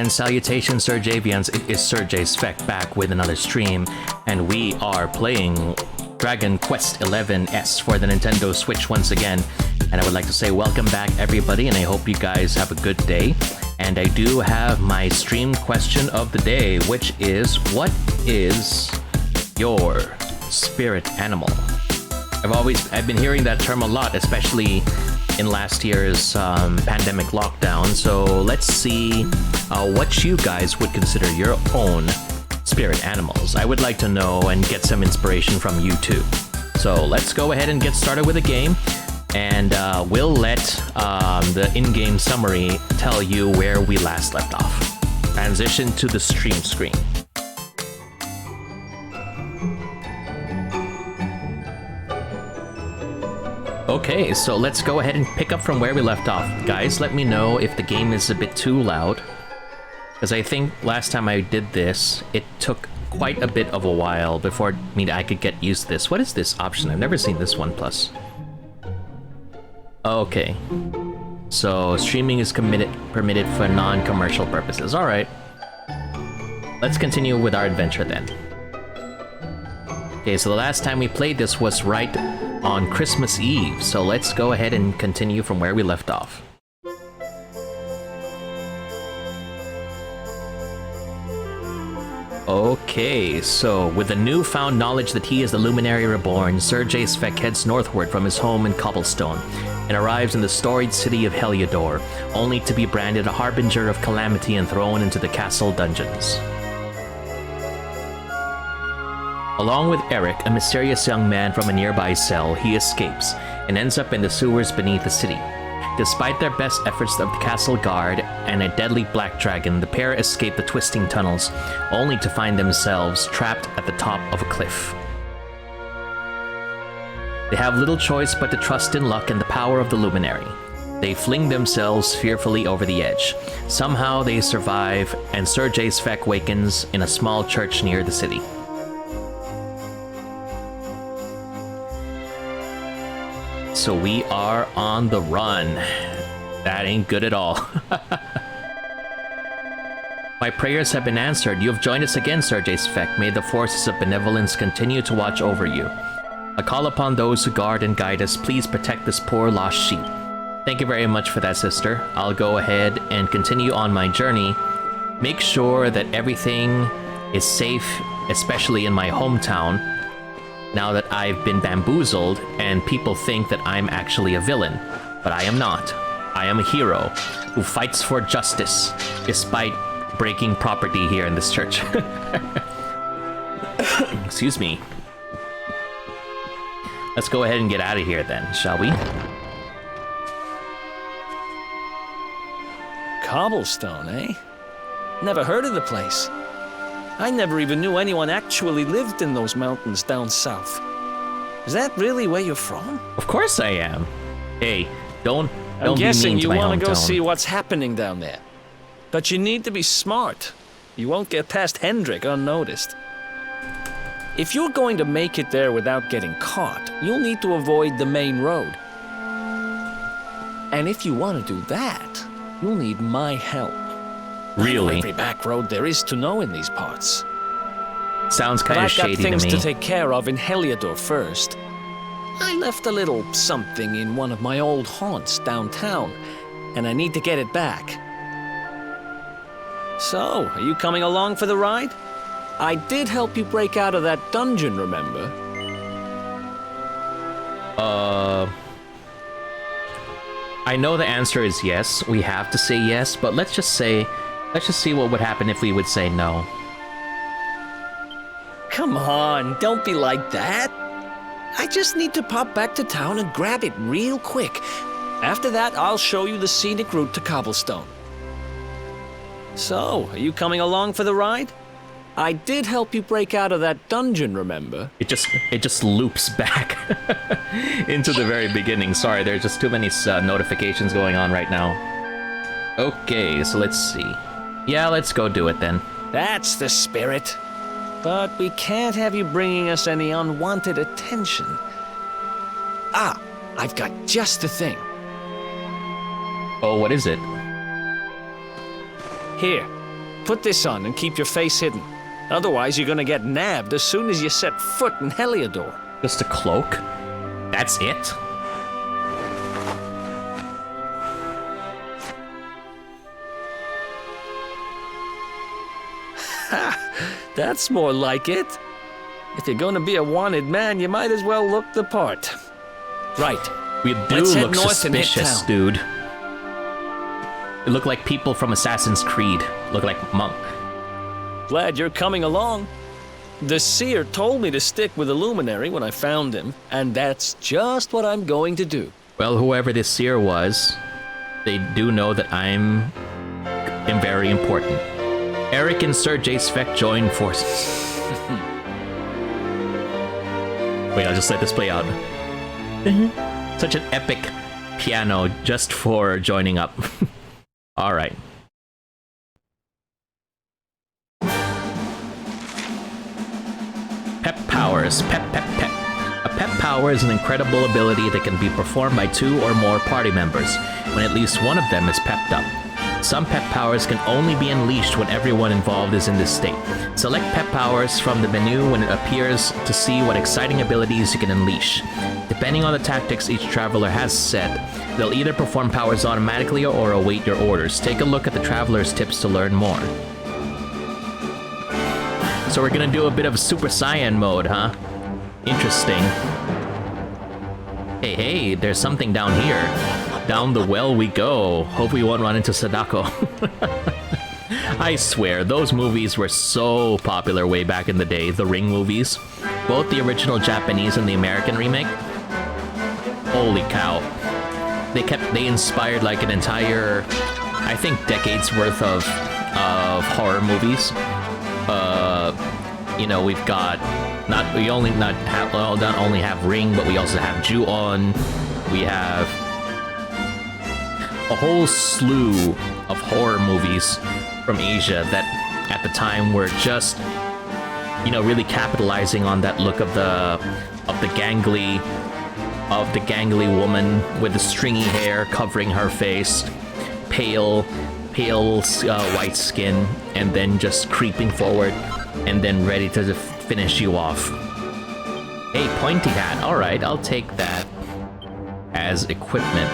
And salutations, Serjavians. It is Serjay Svek back with another stream, and we are playing Dragon Quest XI-S for the Nintendo Switch once again. And I would like to say welcome back, everybody, and I hope you guys have a good day. And I do have my stream question of the day, which is, what is your spirit animal? I've been hearing that term a lot, especially in last year's pandemic lockdown. So let's see what you guys would consider your own spirit animals. I would like to know and get some inspiration from you too. So let's go ahead and get started with the game, and we'll let the in-game summary tell you where we last left off. Transition to the stream screen. Okay, so let's go ahead and pick up from where we left off. Guys, let me know if the game is a bit too loud, because I think last time I did this, it took quite a bit of a while before I could get used to this. What is this option? I've never seen this one plus. Okay. So, streaming is permitted for non-commercial purposes. Alright. Let's continue with our adventure then. Okay, so the last time we played this was right on Christmas Eve, so let's go ahead and continue from where we left off. Okay, so with the newfound knowledge that he is the Luminary Reborn, Serjay Svek heads northward from his home in Cobblestone and arrives in the storied city of Heliodor, only to be branded a harbinger of calamity and thrown into the castle dungeons. Along with ERIK, a mysterious young man from a nearby cell, he escapes and ends up in the sewers beneath the city. Despite their best efforts of the castle guard and a deadly black dragon, the pair escape the twisting tunnels, only to find themselves trapped at the top of a cliff. They have little choice but to trust in luck and the power of the Luminary. They fling themselves fearfully over the edge. Somehow they survive, and Serjay Svek wakens in a small church near the city. So we are on the run. That ain't good at all. My prayers have been answered. You have joined us again, Serjay Svek. May the forces of benevolence continue to watch over you. I call upon those who guard and guide us. Please protect this poor lost sheep. Thank you very much for that, sister. I'll go ahead and continue on my journey. Make sure that everything is safe, especially in my hometown. Now that I've been bamboozled and people think that I'm actually a villain, but I am not. I am a hero who fights for justice despite breaking property here in this church. Excuse me. Let's go ahead and get out of here then, shall we? Cobblestone, eh? Never heard of the place. I never even knew anyone actually lived in those mountains down south. Is that really where you're from? Of course I am. Hey, don't I'm be guessing mean to you my want to go hometown. see what's happening down there. But you need to be smart. You won't get past Hendrik unnoticed. If you're going to make it there without getting caught, you'll need to avoid the main road. And if you want to do that, you'll need my help. Really? Every back road there is to know in these parts. Sounds kind of shady to me. I've got things to take care of in Heliodor first. I left a little something in one of my old haunts downtown, and I need to get it back. So, are you coming along for the ride? I did help you break out of that dungeon, remember? I know the answer is yes. We have to say yes, but let's just see what would happen if we would say no. Come on, don't be like that. I just need to pop back to town and grab it real quick. After that, I'll show you the scenic route to Cobblestone. So, are you coming along for the ride? I did help you break out of that dungeon, remember? It just loops back into the very beginning. Sorry, there's just too many notifications going on right now. Okay, so let's see. Yeah, let's go do it then. That's the spirit. But we can't have you bringing us any unwanted attention. Ah, I've got just the thing. Oh, what is it? Here, Put this on and keep your face hidden. Otherwise, you're gonna get nabbed as soon as you set foot in Heliodor. Just a cloak? That's it? That's more like it. If you're gonna be a wanted man, you might as well look the part. Right. We do Let's head look north and hit suspicious, town. dude. We look like people from Assassin's Creed. Look like monk. Glad you're coming along. The seer told me to stick with the luminary when I found him, and that's just what I'm going to do. Well, whoever this seer was, they do know that I'm very important. ERIK and Serjay Svek join forces. Wait, I'll just let this play out. Such an epic piano just for joining up. All right. Pep powers. Pep, pep, pep. A pep power is an incredible ability that can be performed by 2 or more party members when at least one of them is pepped up. Some pep powers can only be unleashed when everyone involved is in this state. Select pep powers from the menu when it appears to see what exciting abilities you can unleash. Depending on the tactics each traveler has set, they'll either perform powers automatically or await your orders. Take a look at the traveler's tips to learn more. So we're gonna do a bit of Super Saiyan mode, huh? Interesting. Hey, there's something down here. Down the well we go. Hope we won't run into Sadako. I swear, those movies were so popular way back in the day, the Ring movies. Both the original Japanese and the American remake. Holy cow. They inspired like an entire, I think, decades worth of horror movies. You know, we've got not only have Ring, but we also have Ju-On. We have a whole slew of horror movies from Asia that at the time were just, you know, really capitalizing on that look of the gangly woman with the stringy hair covering her face, pale white skin, and then just creeping forward and then ready to finish you off. Hey, pointy hat. All right, I'll take that as equipment.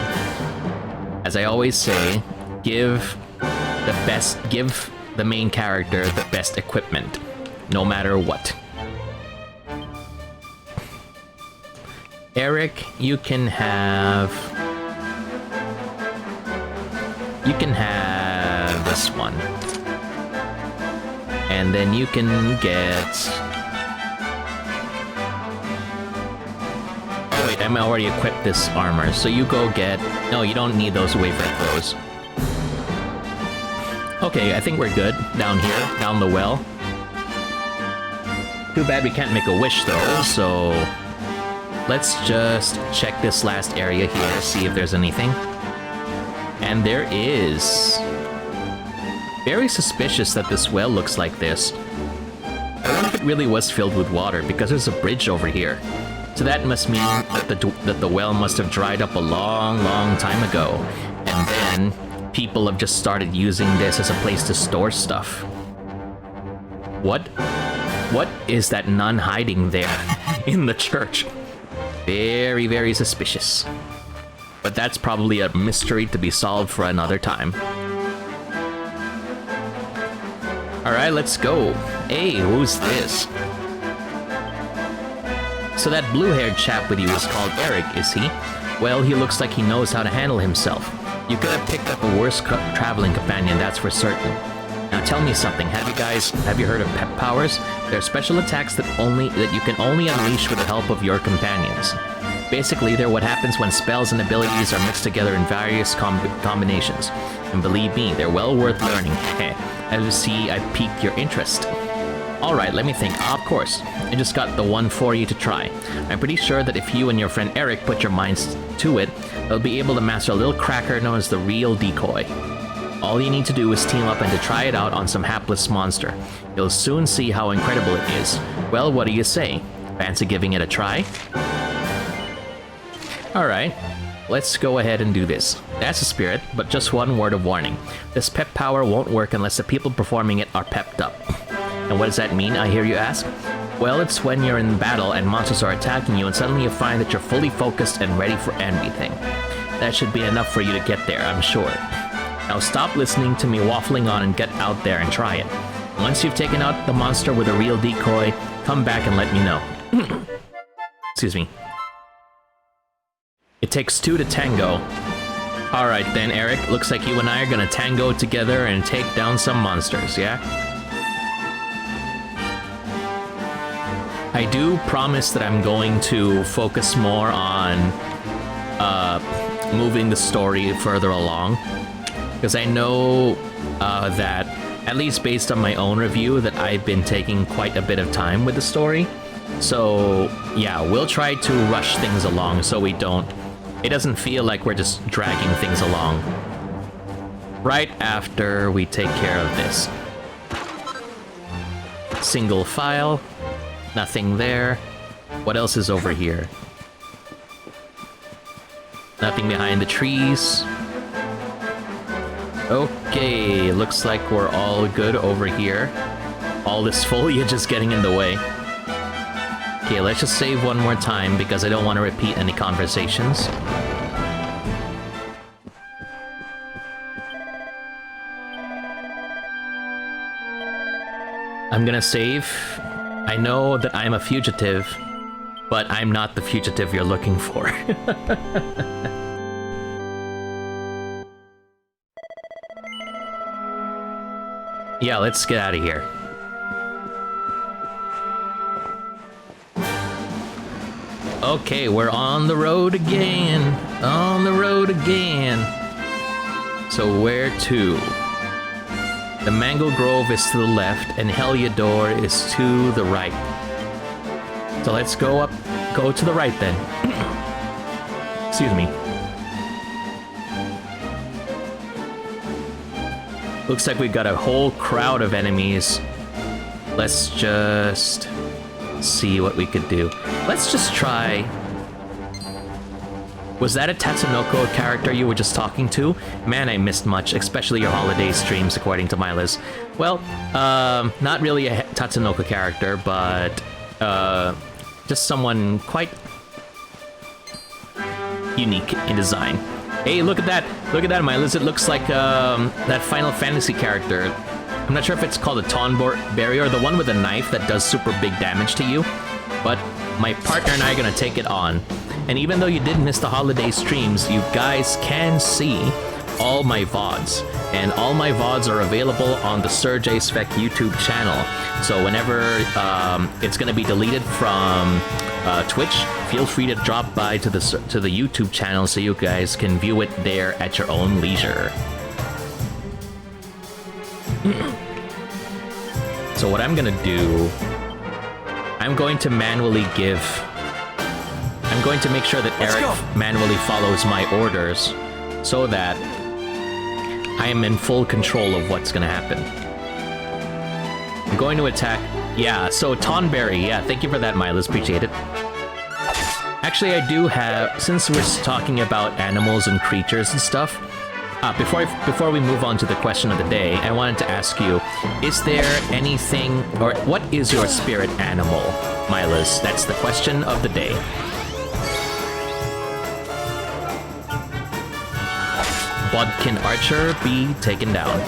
As I always say, give the main character the best equipment, no matter what. ERIK, you can have this one. And then you can get... Oh wait, I'm already equipped this armor, so you go get... No, you don't need those wafer clothes. Okay, I think we're good. Down here, down the well. Too bad we can't make a wish though, so... Let's just check this last area here, see if there's anything. And there is... Very suspicious that this well looks like this. I wonder if it really was filled with water, because there's a bridge over here. So that must mean that the well must have dried up a long, long time ago. And then people have just started using this as a place to store stuff. What is that nun hiding there in the church? Very, very suspicious. But that's probably a mystery to be solved for another time. Alright, let's go. Hey, who's this? So that blue-haired chap with you is called ERIK, is he? Well, he looks like he knows how to handle himself. You could have picked up a worse traveling companion, that's for certain. Now tell me something, have you heard of pep powers? They're special attacks that you can only unleash with the help of your companions. Basically, they're what happens when spells and abilities are mixed together in various combinations. And believe me, they're well worth learning. As you see, I piqued your interest. Alright, let me think. Of course. I just got the one for you to try. I'm pretty sure that if you and your friend ERIK put your minds to it, they'll be able to master a little cracker known as the real decoy. All you need to do is team up and to try it out on some hapless monster. You'll soon see how incredible it is. Well, what do you say? Fancy giving it a try? Alright. let's go ahead and do this. That's a spirit, but just one word of warning. This pep power won't work unless the people performing it are pepped up. And what does that mean, I hear you ask? Well, it's when you're in battle and monsters are attacking you and suddenly you find that you're fully focused and ready for anything. That should be enough for you to get there, I'm sure. Now stop listening to me waffling on and get out there and try it. Once you've taken out the monster with a real decoy, come back and let me know. Excuse me. It takes two to tango. Alright then, Eric, looks like you and I are gonna tango together and take down some monsters, yeah? I do promise that I'm going to focus more on moving the story further along, because I know that, at least based on my own review, that I've been taking quite a bit of time with the story. So yeah, we'll try to rush things along so it doesn't feel like we're just dragging things along. Right after we take care of this. Single file. Nothing there. What else is over here? Nothing behind the trees. Okay, looks like we're all good over here. All this foliage is getting in the way. Okay, let's just save one more time because I don't want to repeat any conversations. I'm gonna save. I know that I'm a fugitive, but I'm not the fugitive you're looking for. Yeah, let's get out of here. Okay, we're on the road again. On the road again. So where to? The Mango Grove is to the left, and Heliodor is to the right. So let's go to the right then. Excuse me. Looks like we've got a whole crowd of enemies. Let's just see what we could do. Let's just try... Was that a Tatsunoko character you were just talking to? Man, I missed much, especially your holiday streams, according to Milas. Well, not really a Tatsunoko character, but just someone quite unique in design. Hey, look at that! Look at that, Milas. It looks like that Final Fantasy character. I'm not sure if it's called a Ton Barrier, the one with a knife that does super big damage to you, but my partner and I are gonna take it on. And even though you did miss the holiday streams, you guys can see all my VODs. And all my VODs are available on the Serjay Svek YouTube channel. So whenever it's going to be deleted from Twitch, feel free to drop by to the YouTube channel so you guys can view it there at your own leisure. So what I'm going to do, I'm going to make sure that Eric manually follows my orders so that I am in full control of what's gonna happen. I'm going to attack... Yeah, so Tonberry, yeah, thank you for that, Milas, appreciate it. Actually, I do have... Since we're talking about animals and creatures and stuff, before we move on to the question of the day, I wanted to ask you, is there anything... or what is your spirit animal, Milas? That's the question of the day. Bodkin Archer be taken down.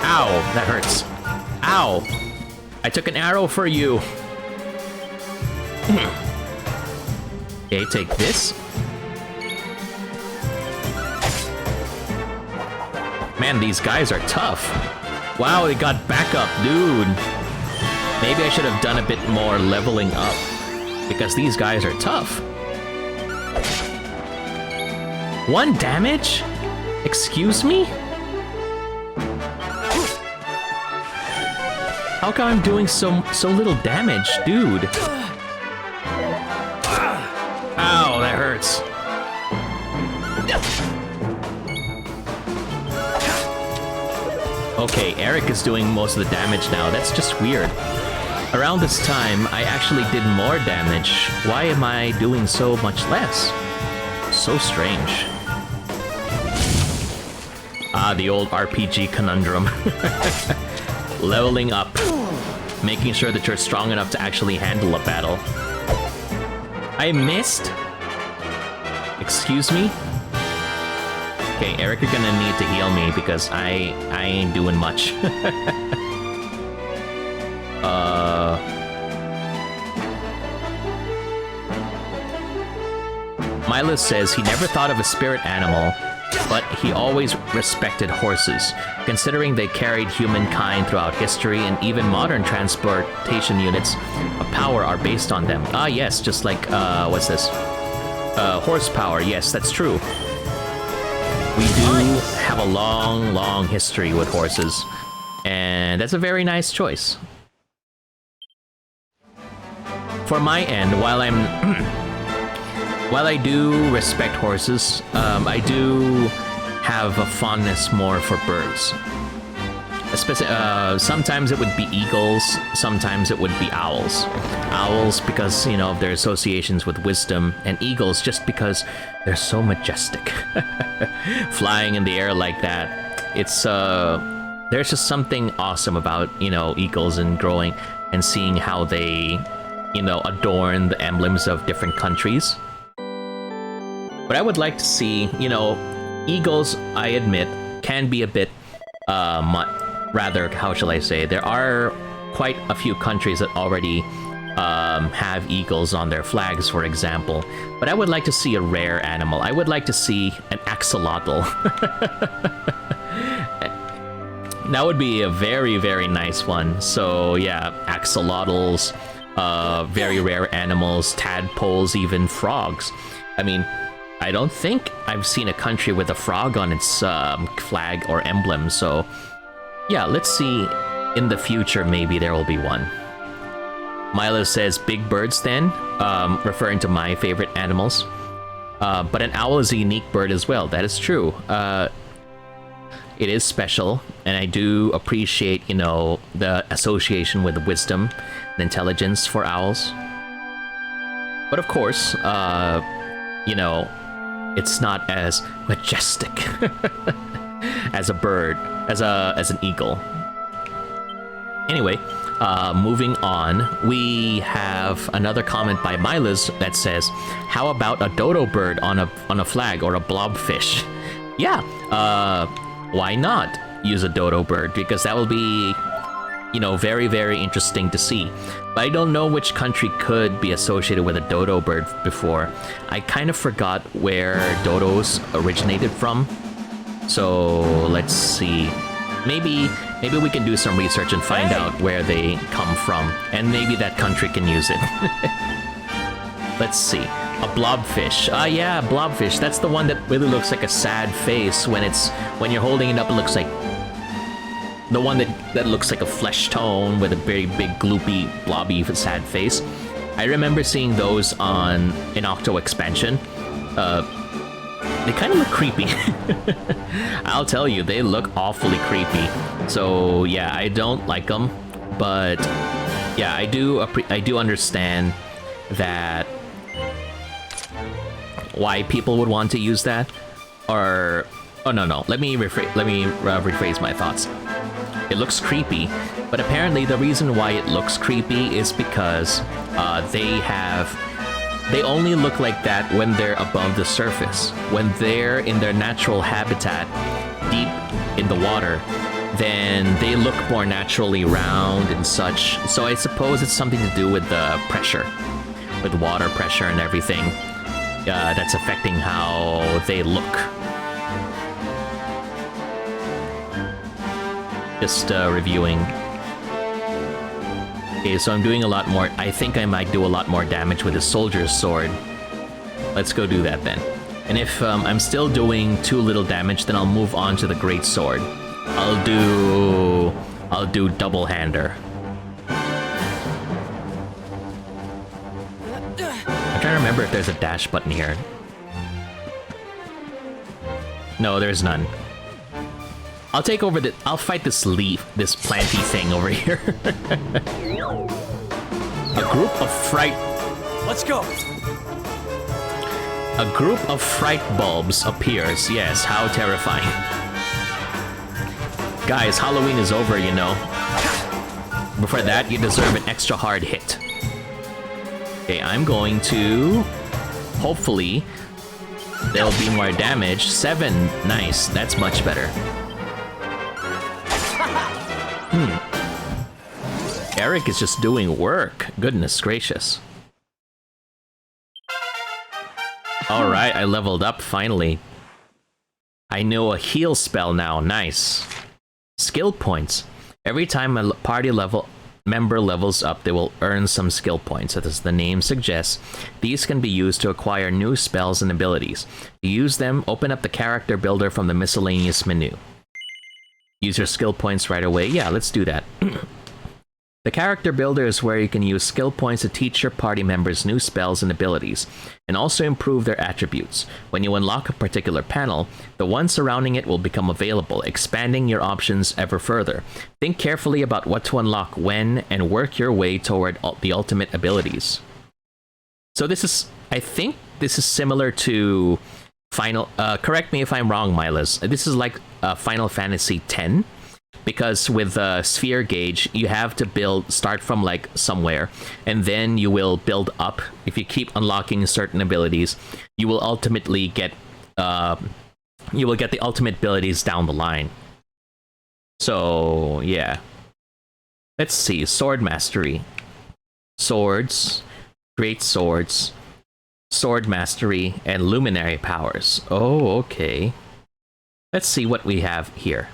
Ow, that hurts. Ow! I took an arrow for you. Okay, take this. Man, these guys are tough. Wow, they got backup, dude. Maybe I should have done a bit more leveling up, because these guys are tough. 1 damage? Excuse me? How come I'm doing so little damage, dude? Ow, that hurts. Okay, Eric is doing most of the damage now. That's just weird. Around this time, I actually did more damage. Why am I doing so much less? So strange. Ah, the old RPG conundrum. Leveling up. Making sure that you're strong enough to actually handle a battle. I missed? Excuse me? Okay, ERIK, you're gonna need to heal me because I ain't doing much. Milo says he never thought of a spirit animal, but he always respected horses, considering they carried humankind throughout history, and even modern transportation units of power are based on them. Ah, yes, just like, what's this? Horsepower, yes, that's true. We do have a long, long history with horses, and that's a very nice choice. For my end, while I do respect horses, I do have a fondness more for birds. Sometimes it would be eagles, sometimes it would be owls. Owls because, you know, of their associations with wisdom, and eagles just because they're so majestic. Flying in the air like that, it's, there's just something awesome about, you know, eagles and growing and seeing how they, you know, adorn the emblems of different countries. But I would like to see, you know, eagles, I admit, can be a bit, rather, how shall I say, there are quite a few countries that already have eagles on their flags, for example. But I would like to see a rare animal. I would like to see an axolotl. That would be a very, very nice one. So yeah, axolotls, very rare animals, tadpoles, even frogs. I mean, I don't think I've seen a country with a frog on its flag or emblem, so yeah, let's see in the future, maybe there will be one. Milo says big birds then, referring to my favorite animals. But an owl is a unique bird as well, that is true. It is special, and I do appreciate, you know, the association with wisdom and intelligence for owls. But of course, you know, it's not as majestic as a bird, as an eagle. Anyway, moving on, we have another comment by Milas that says, "How about a dodo bird on a flag or a blobfish?" Yeah, why not use a dodo bird? Because that will be, you know, very, very interesting to see. But I don't know which country could be associated with a dodo bird before. I kind of forgot where dodos originated from. So let's see. Maybe we can do some research and find out where they come from, and maybe that country can use it. Let's see. A blobfish. Ah, yeah, blobfish. That's the one that really looks like a sad face when you're holding it up. It looks like the one that looks like a flesh tone with a very big, gloopy, blobby, sad face. I remember seeing those in Octo expansion. They kind of look creepy. I'll tell you, they look awfully creepy. So yeah, I don't like them, but yeah, I do understand that why people would want to use that. Or oh no, let me rephrase my thoughts. It looks creepy, but apparently the reason why it looks creepy is because they only look like that when they're above the surface. When they're in their natural habitat, deep in the water, then they look more naturally round and such. So I suppose it's something to do with the pressure, with water pressure and everything, that's affecting how they look. Just reviewing. Okay, so I'm doing a lot more. I think I might do a lot more damage with a soldier's sword. Let's go do that then. And if I'm still doing too little damage, then I'll move on to the great sword. I'll do double-hander. I'm trying to remember if there's a dash button here. No, there's none. I'll fight this leaf, this planty thing over here. A group of fright. Let's go. A group of fright bulbs appears. Yes, how terrifying. Guys, Halloween is over, you know. Before that, you deserve an extra hard hit. Okay, I'm going to... Hopefully, there'll be more damage. 7. Nice. That's much better. ERIK is just doing work. Goodness gracious. Alright, I leveled up finally. I know a heal spell now. Nice. Skill points. Every time a party member levels up, they will earn some skill points. As the name suggests, these can be used to acquire new spells and abilities. To use them, open up the character builder from the miscellaneous menu. Use your skill points right away. Yeah, let's do that. The character builder is where you can use skill points to teach your party members new spells and abilities, and also improve their attributes. When you unlock a particular panel, the one surrounding it will become available, expanding your options ever further. Think carefully about what to unlock when, and work your way toward the ultimate abilities. So this is, I think this is similar to Final, correct me if I'm wrong, Milas. This is like Final Fantasy X. Because with sphere gauge, you have to start from like somewhere, and then you will build up. If you keep unlocking certain abilities, you will ultimately get the ultimate abilities down the line. So yeah, let's see. Sword mastery, swords, great swords, sword mastery, and luminary powers. Oh, okay. Let's see what we have here.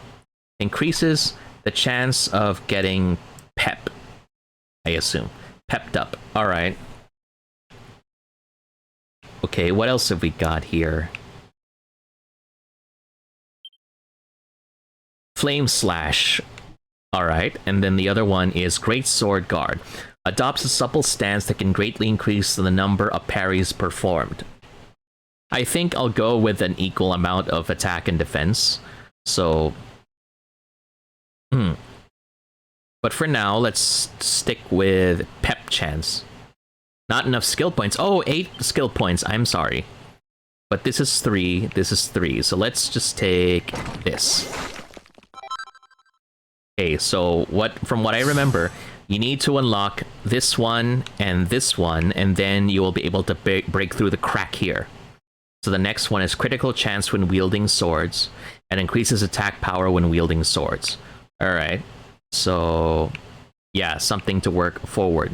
Increases the chance of getting pep, I assume. Pepped up. Alright. Okay, what else have we got here? Flame Slash. Alright, and then the other one is Great Sword Guard. Adopts a supple stance that can greatly increase the number of parries performed. I think I'll go with an equal amount of attack and defense. So... But for now, let's stick with Pep Chance. Not enough skill points. Oh, 8 skill points. I'm sorry. But this is 3. This is 3. So let's just take this. Okay, so from what I remember, you need to unlock this one, and then you will be able to break through the crack here. So the next one is critical chance when wielding swords, and increases attack power when wielding swords. Alright, so yeah, something to work forward.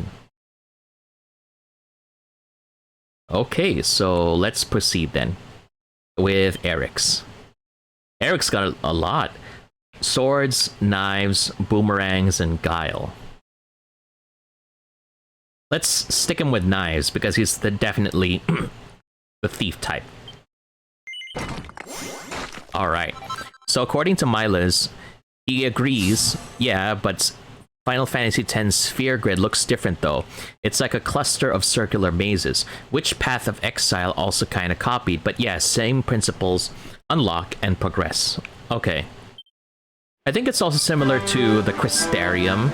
Okay, so let's proceed then with ERIK's. ERIK's got a lot. Swords, knives, boomerangs, and guile. Let's stick him with knives, because he's definitely the thief type. Alright, so according to Milas, he agrees, yeah, but Final Fantasy X's sphere grid looks different though. It's like a cluster of circular mazes, which Path of Exile also kind of copied, but yeah, same principles, unlock and progress. Okay. I think it's also similar to the Crystarium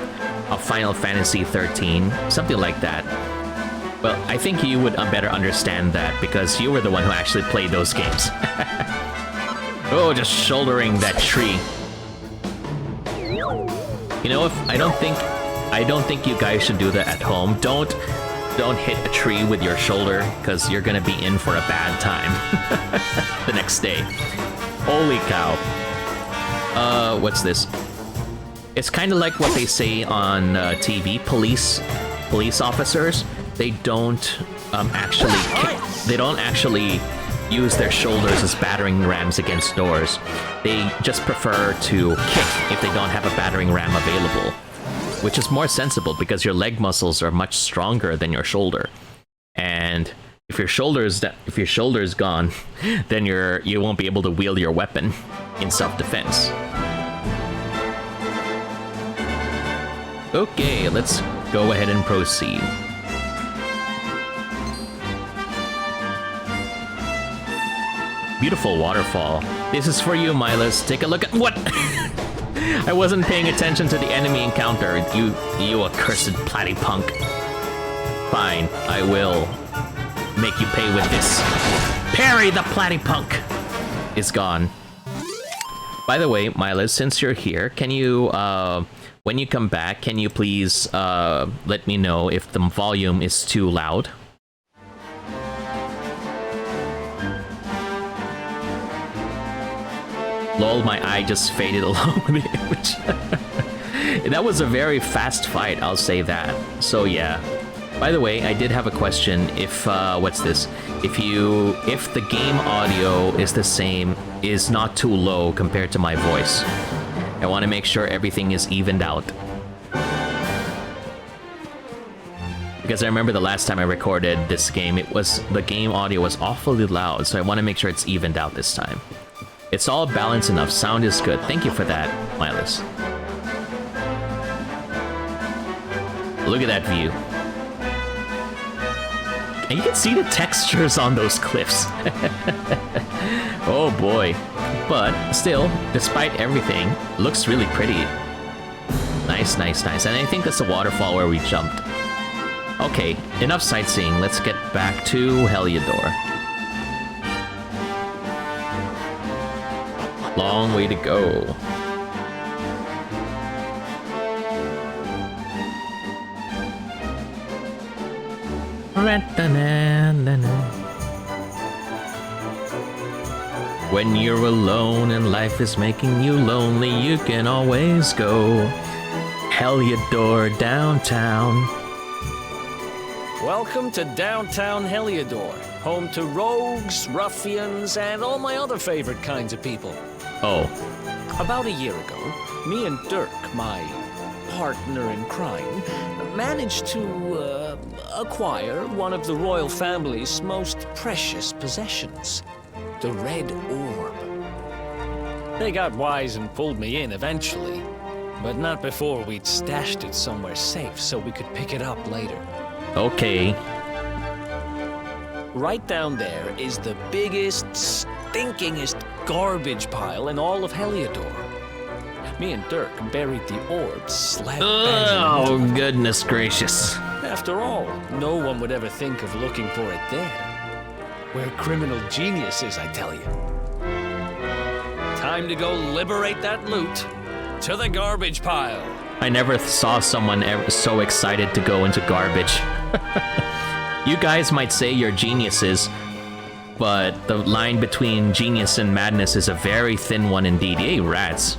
of Final Fantasy 13, something like that. Well, I think you would better understand that, because you were the one who actually played those games. Oh, just shouldering that tree. You know, I don't think you guys should do that at home. Don't hit a tree with your shoulder, because you're gonna be in for a bad time the next day. Holy cow. What's this? It's kind of like what they say on TV. Police officers, they don't actually use their shoulders as battering rams against doors. They just prefer to kick if they don't have a battering ram available, which is more sensible because your leg muscles are much stronger than your shoulder. And if your shoulder's gone, then you won't be able to wield your weapon in self-defense. Okay, let's go ahead and proceed. Beautiful waterfall. This is for you, Milas. Take a look at what? I wasn't paying attention to the enemy encounter. You accursed platypunk. Fine, I will make you pay with this. Parry the platypunk is gone. By the way, Miles, since you're here, can you, when you come back, can you please let me know if the volume is too loud? Lol, my eye just faded along with the image. That was a very fast fight, I'll say that. So yeah. By the way, I did have a question. If, what's this? If the game audio is the same, is not too low compared to my voice. I want to make sure everything is evened out. Because I remember the last time I recorded this game, the game audio was awfully loud, so I want to make sure it's evened out this time. It's all balanced enough. Sound is good. Thank you for that, Miles. Look at that view. And you can see the textures on those cliffs. Oh boy. But still, despite everything, looks really pretty. Nice, nice, nice. And I think that's the waterfall where we jumped. Okay, enough sightseeing. Let's get back to Heliodor. Long way to go. When you're alone and life is making you lonely, you can always go Heliodor downtown. Welcome to downtown Heliodor, home to rogues, ruffians, and all my other favorite kinds of people. Oh. About a year ago, me and Dirk, my partner in crime, managed to acquire one of the royal family's most precious possessions, the Red Orb. They got wise and pulled me in eventually, but not before we'd stashed it somewhere safe so we could pick it up later. Okay. Right down there is the biggest, stinkingest garbage pile in all of Heliodor. Me and Dirk buried the orb slap bang. Oh, goodness gracious. After all, no one would ever think of looking for it there. We're criminal geniuses, I tell you. Time to go liberate that loot to the garbage pile. I never saw someone ever so excited to go into garbage. You guys might say you're geniuses, but the line between genius and madness is a very thin one indeed. Hey, rats.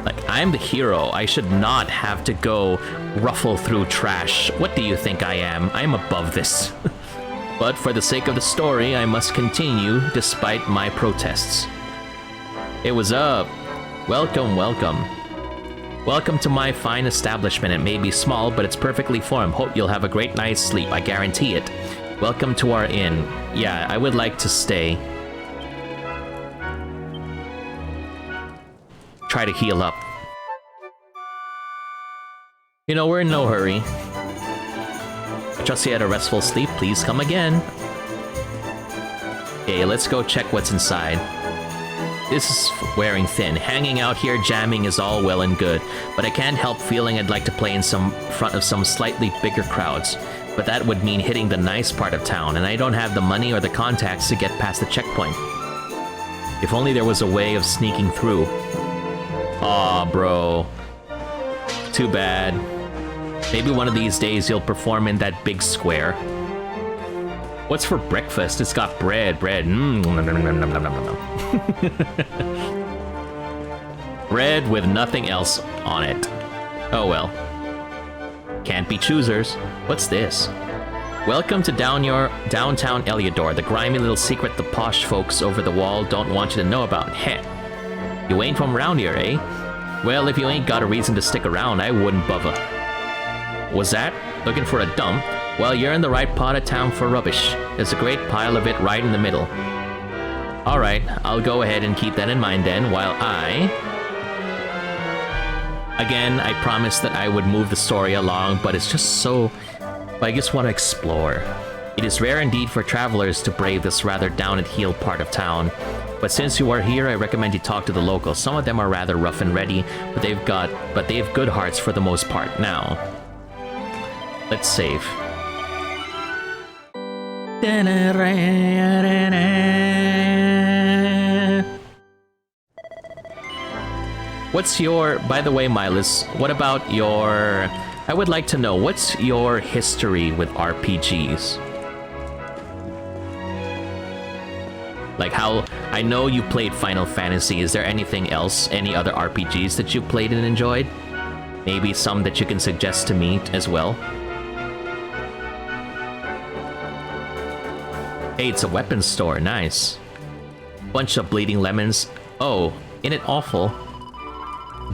Like, I'm the hero. I should not have to go ruffle through trash. What do you think I am? I'm above this. But for the sake of the story, I must continue despite my protests. Hey, what's up? Welcome, welcome. Welcome to my fine establishment. It may be small, but it's perfectly formed. Hope you'll have a great night's sleep. I guarantee it. Welcome to our inn. Yeah, I would like to stay. Try to heal up. You know, we're in no hurry. I trust you had a restful sleep. Please come again. Okay, let's go check what's inside. This is wearing thin. Hanging out here jamming is all well and good, but I can't help feeling I'd like to play in front of some slightly bigger crowds. But that would mean hitting the nice part of town, and I don't have the money or the contacts to get past the checkpoint. If only there was a way of sneaking through. Aw, bro. Too bad. Maybe one of these days you'll perform in that big square. What's for breakfast? It's got bread. Bread. Bread with nothing else on it. Oh well. Can't be choosers. What's this? Welcome to downtown Heliodor, the grimy little secret the posh folks over the wall don't want you to know about. Heh. You ain't from around here, eh? Well, if you ain't got a reason to stick around, I wouldn't bother. Was that? Looking for a dump? Well, you're in the right part of town for rubbish. There's a great pile of it right in the middle. Alright, I'll go ahead and keep that in mind then, while Again, I promised that I would move the story along, but it's just so... I just want to explore. It is rare indeed for travelers to brave this rather down-at-heel part of town. But since you are here, I recommend you talk to the locals. Some of them are rather rough and ready, but they have good hearts for the most part. Now, let's save. What's your, by the way, Milas, what about your, I would like to know, what's your history with RPGs? Like how, I know you played Final Fantasy, is there anything else, any other RPGs that you played and enjoyed? Maybe some that you can suggest to me as well? Hey, it's a weapons store, nice. Bunch of bleeding lemons. Oh, ain't it awful?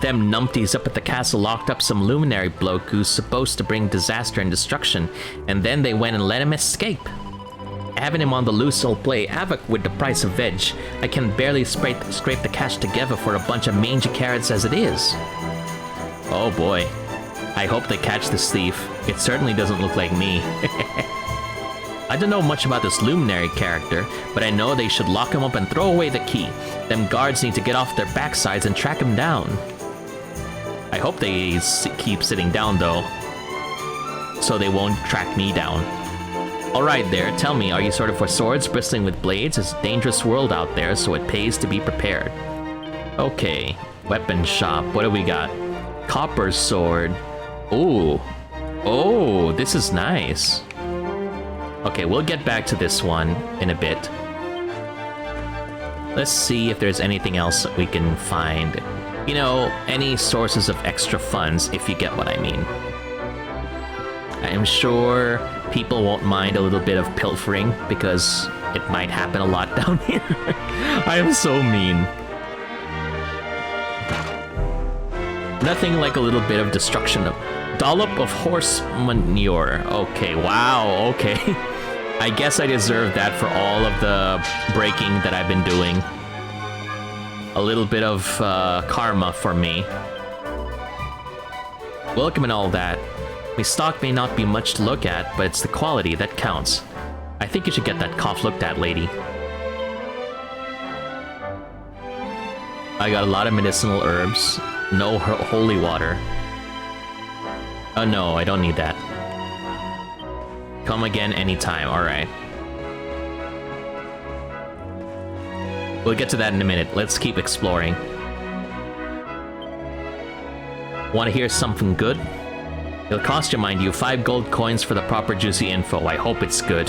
Them numpties up at the castle locked up some luminary bloke who's supposed to bring disaster and destruction, and then they went and let him escape. Having him on the loose will play havoc with the price of veg. I can barely scrape the cash together for a bunch of mangy carrots as it is. Oh boy. I hope they catch this thief. It certainly doesn't look like me. I don't know much about this luminary character, but I know they should lock him up and throw away the key. Them guards need to get off their backsides and track him down. I hope they keep sitting down though, so they won't track me down. Alright there, tell me, are you sort of for swords bristling with blades? It's a dangerous world out there, so it pays to be prepared. Okay, weapon shop, what do we got? Copper sword. Ooh. Oh, this is nice. Okay, we'll get back to this one in a bit. Let's see if there's anything else that we can find. You know, any sources of extra funds, if you get what I mean. I am sure people won't mind a little bit of pilfering, because it might happen a lot down here. I am so mean. Nothing like a little bit of destruction. Of dollop of horse manure. Okay, wow, okay. I guess I deserve that for all of the breaking that I've been doing. A little bit of karma for me. Welcome and all that. My stock may not be much to look at, but it's the quality that counts. I think you should get that cough looked at, lady. I got a lot of medicinal herbs. No holy water. Oh no, I don't need that. Come again anytime, alright. We'll get to that in a minute. Let's keep exploring. Want to hear something good? It'll cost you, mind you, 5 gold coins for the proper juicy info. I hope it's good.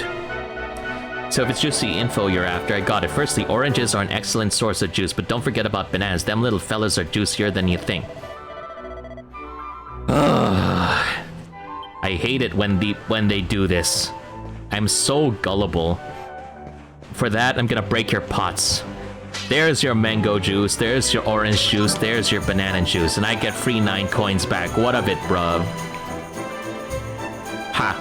So if it's juicy info you're after, I got it. Firstly, oranges are an excellent source of juice, but don't forget about bananas. Them little fellas are juicier than you think. Ugh. I hate it when they do this. I'm so gullible. For that, I'm gonna break your pots. There's your mango juice, there's your orange juice, there's your banana juice, and I get free 9 coins back. What of it, bruv? Ha!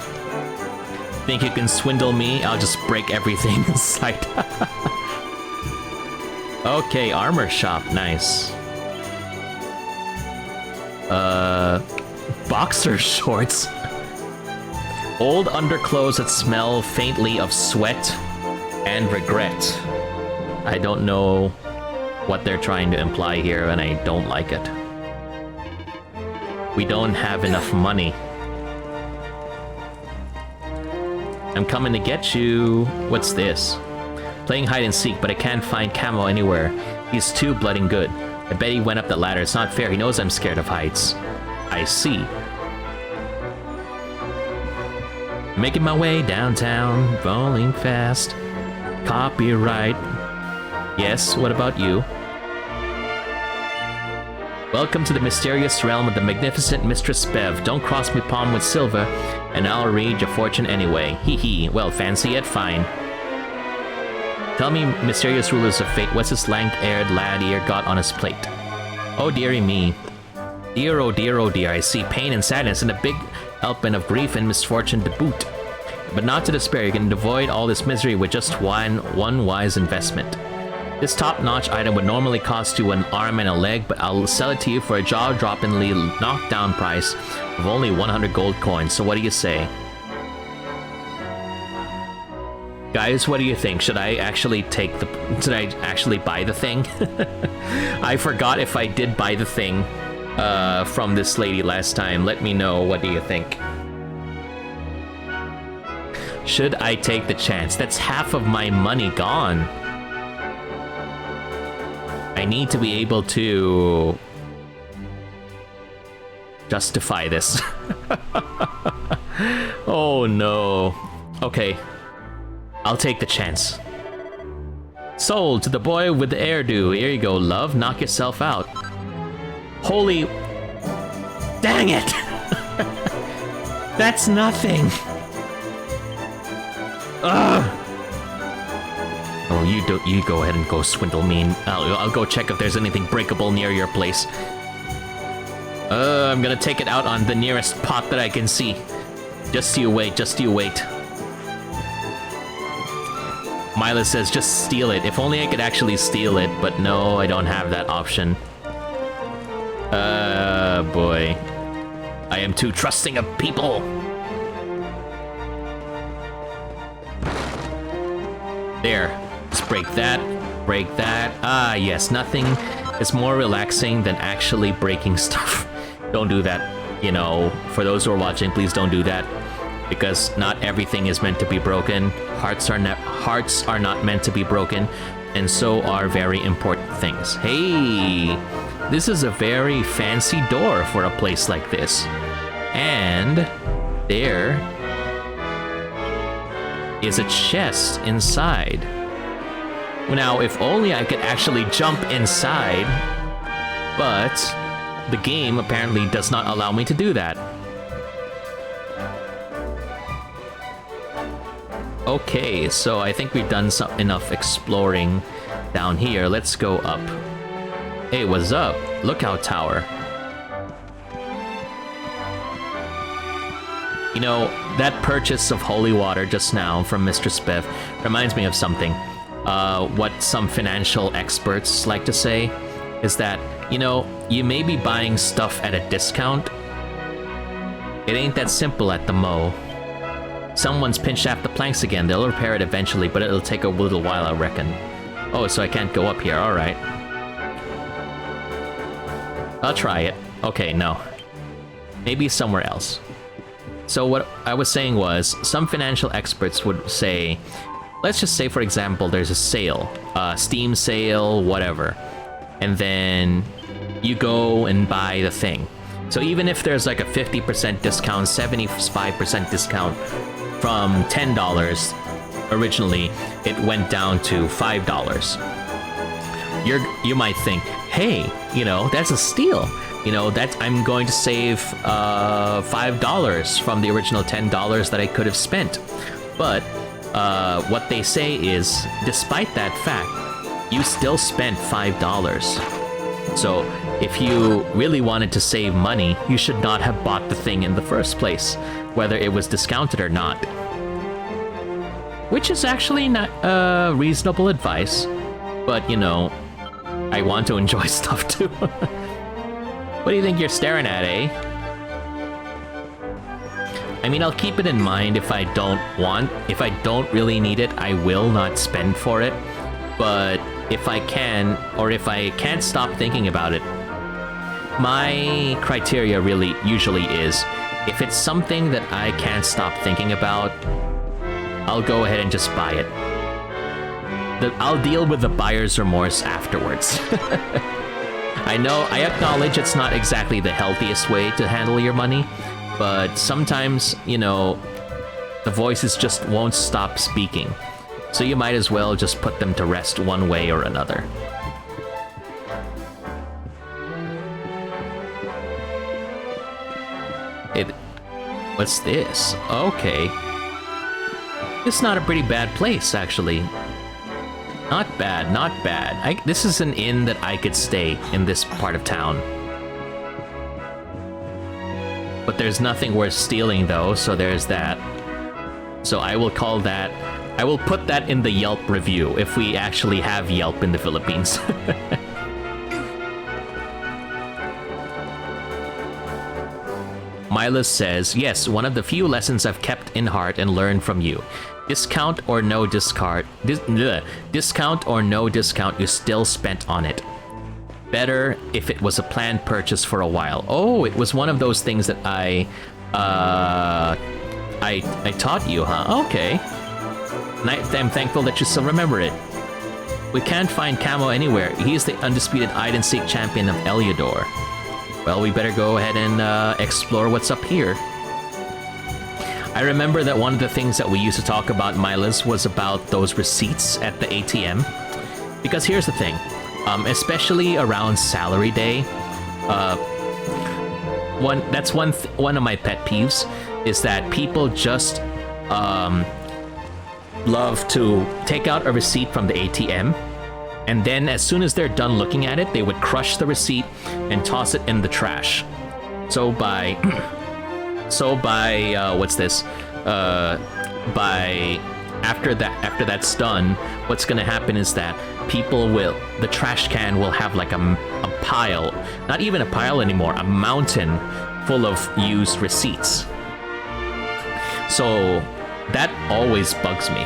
Think you can swindle me? I'll just break everything in sight. Okay, armor shop, nice. Boxer shorts. Old underclothes that smell faintly of sweat and regret. I don't know what they're trying to imply here, and I don't like it. We don't have enough money. I'm coming to get you. What's this? Playing hide and seek, but I can't find Camo anywhere. He's too bloody good. I bet he went up the ladder. It's not fair. He knows I'm scared of heights. I see. Making my way downtown, rolling fast. Copyright. Yes, what about you? Welcome to the mysterious realm of the magnificent Mistress Bev. Don't cross me palm with silver, and I'll read your fortune anyway. Hee hee. Well, fancy it, fine. Tell me, mysterious rulers of fate, what's this lank-haired lad here got on his plate? Oh dearie me. Dear, oh dear, oh dear, I see pain and sadness and a big helping of grief and misfortune to boot. But not to despair, you can avoid all this misery with just one wise investment. This top-notch item would normally cost you an arm and a leg, but I'll sell it to you for a jaw-droppingly knockdown price of only 100 gold coins. So what do you say? Guys, what do you think? Should I actually buy the thing? I forgot if I did buy the thing from this lady last time. Let me know, what do you think? Should I take the chance? That's half of my money gone. I need to be able to justify this. Oh no. Okay. I'll take the chance. Sold to the boy with the hairdo. Here you go, love. Knock yourself out. Holy... Dang it! That's nothing. Ugh. Oh, you go ahead and go swindle me. I'll go check if there's anything breakable near your place. I'm gonna take it out on the nearest pot that I can see. Just you wait, just you wait. Mila says, just steal it. If only I could actually steal it, but no, I don't have that option. Boy. I am too trusting of people. There. Just break that. Break that. Ah, yes. Nothing is more relaxing than actually breaking stuff. Don't do that. You know, for those who are watching, please don't do that. Because not everything is meant to be broken. Hearts are not meant to be broken. And so are very important things. Hey! This is a very fancy door for a place like this. And there is a chest inside. Now, if only I could actually jump inside, but the game apparently does not allow me to do that. Okay, so I think we've done enough exploring down here. Let's go up. Hey, what's up? Lookout tower. You know, that purchase of holy water just now from Mr. Spiff reminds me of something. What some financial experts like to say is that, you know, you may be buying stuff at a discount. It ain't that simple at the Mo. Someone's pinched out the planks again. They'll repair it eventually, but it'll take a little while, I reckon. Oh, so I can't go up here. All right. I'll try it. Okay, no. Maybe somewhere else. So what I was saying was, some financial experts would say, let's just say, for example, there's a sale, Steam sale, whatever, and then you go and buy the thing. So even if there's like a 50% discount, 75% discount from $10 originally, it went down to $5. You might think, hey, you know, that's a steal. You know, I'm going to save $5 from the original $10 that I could have spent. But what they say is, despite that fact, you still spent $5. So if you really wanted to save money, you should not have bought the thing in the first place, whether it was discounted or not. Which is actually not reasonable advice, but you know, I want to enjoy stuff too. What do you think you're staring at, eh? I mean, I'll keep it in mind if I don't really need it, I will not spend for it. But if I can, or if I can't stop thinking about it, my criteria really usually is, if it's something that I can't stop thinking about, I'll go ahead and just buy it. I'll deal with the buyer's remorse afterwards. I know, I acknowledge it's not exactly the healthiest way to handle your money, but sometimes, you know, the voices just won't stop speaking. So you might as well just put them to rest one way or another. What's this? Okay. This is not a pretty bad place, actually. Not bad, not bad. This is an inn that I could stay in this part of town. But there's nothing worth stealing, though, so there's that. So I will call that... I will put that in the Yelp review, if we actually have Yelp in the Philippines. Mila says, yes, one of the few lessons I've kept in heart and learned from you. Discount or no discount, discount or no discount, you still spent on it. Better if it was a planned purchase for a while. Oh, it was one of those things that I I taught you, huh? Okay. And I'm thankful that you still remember it. We can't find Camo anywhere. He's the undisputed hide-and-seek champion of Eliodor. Well, we better go ahead and explore what's up here. I remember that one of the things that we used to talk about, Milas, was about those receipts at the ATM. Because here's the thing, especially around salary day, one of my pet peeves is that people just love to take out a receipt from the ATM, and then as soon as they're done looking at it, they would crush the receipt and toss it in the trash. So by after that's done, what's gonna happen is that the trash can will have like a pile, not even a pile anymore, a mountain full of used receipts. So that always bugs me.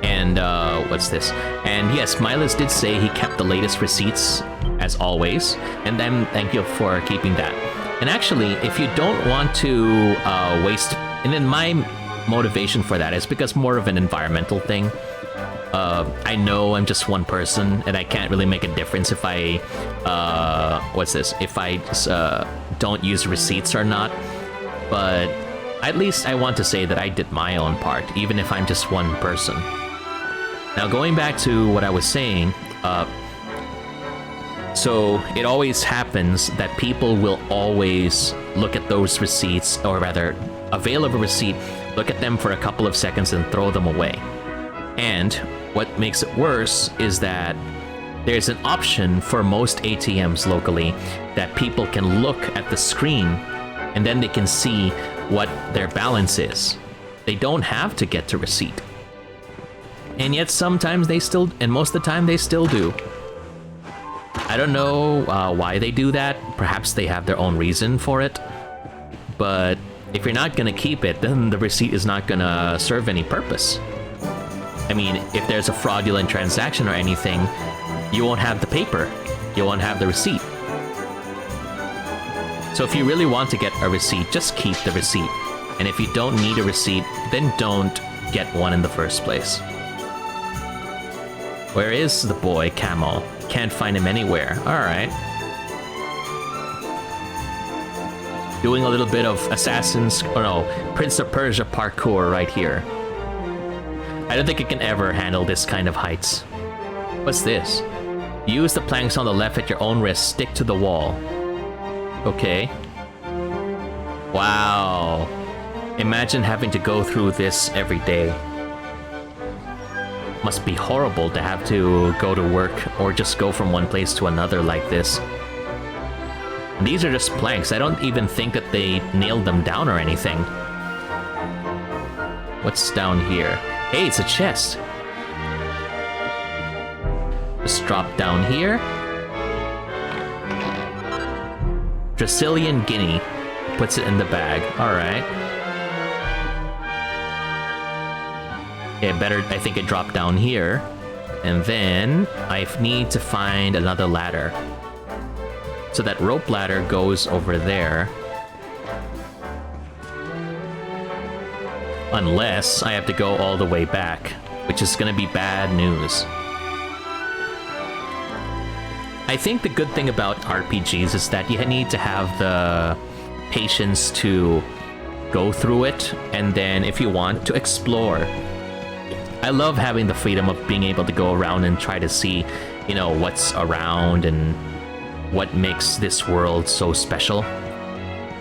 And and yes, Milas did say he kept the latest receipts as always, and then thank you for keeping that. And actually, if you don't want to waste, and then my motivation for that is because more of an environmental thing. I know I'm just one person, and I can't really make a difference if I don't use receipts or not. But at least I want to say that I did my own part, even if I'm just one person. Now, going back to what I was saying, so it always happens that people will always look at those receipts, or rather, avail of a receipt, look at them for a couple of seconds and throw them away. And what makes it worse is that there's an option for most ATMs locally that people can look at the screen and then they can see what their balance is. They don't have to get to receipt. And yet sometimes they still, and most of the time they still do. I don't know why they do that. Perhaps they have their own reason for it. But if you're not gonna keep it, then the receipt is not gonna serve any purpose. I mean, if there's a fraudulent transaction or anything, you won't have the paper. You won't have the receipt. So if you really want to get a receipt, just keep the receipt. And if you don't need a receipt, then don't get one in the first place. Where is the boy, Camo? Can't find him anywhere. Alright. Doing a little bit of Prince of Persia parkour right here. I don't think it can ever handle this kind of heights. What's this? Use the planks on the left at your own risk. Stick to the wall. Okay. Wow. Imagine having to go through this every day. Must be horrible to have to go to work or just go from one place to another like this. And these are just planks. I don't even think that they nailed them down or anything. What's down here? Hey, it's a chest. Just drop down here. Brazilian guinea. Puts it in the bag. Alright. Yeah, I think it dropped down here. And then I need to find another ladder. So that rope ladder goes over there. Unless I have to go all the way back, which is gonna be bad news. I think the good thing about RPGs is that you need to have the patience to go through it, and then if you want to explore. I love having the freedom of being able to go around and try to see, you know, what's around and what makes this world so special.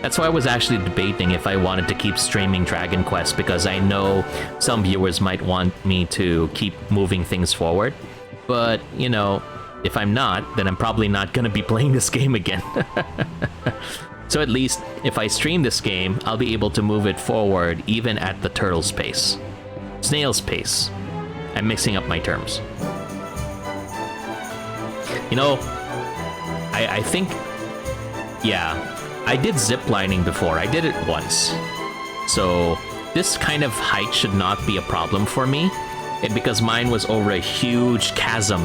That's why I was actually debating if I wanted to keep streaming Dragon Quest, because I know some viewers might want me to keep moving things forward. But, you know, if I'm not, then I'm probably not gonna be playing this game again. So at least, if I stream this game, I'll be able to move it forward even at the turtle's pace. Snail's pace. I'm mixing up my terms. You know, I think, yeah, I did ziplining before. I did it once. So this kind of height should not be a problem for me, because mine was over a huge chasm,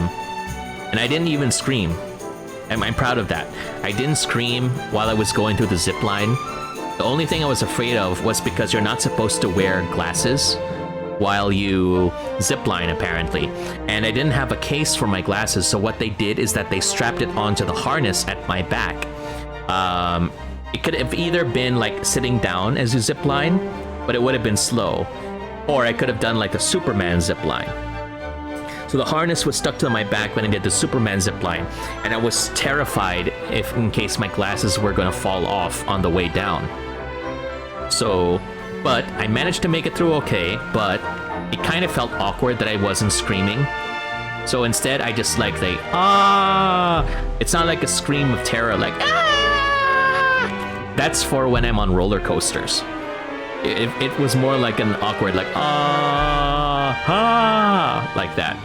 and I didn't even scream. And I'm proud of that. I didn't scream while I was going through the zipline, The only thing I was afraid of was because you're not supposed to wear glasses while you zipline, apparently. And I didn't have a case for my glasses, so what they did is that they strapped it onto the harness at my back. It could have either been like sitting down as you zipline, but it would have been slow. Or I could have done like the Superman zipline. So the harness was stuck to my back when I did the Superman zipline, and I was terrified if in case my glasses were gonna fall off on the way down. So, but I managed to make it through okay, but it kind of felt awkward that I wasn't screaming. So instead, I just like ah! It's not like a scream of terror, like ah! That's for when I'm on roller coasters. It was more like an awkward, like ah, like that.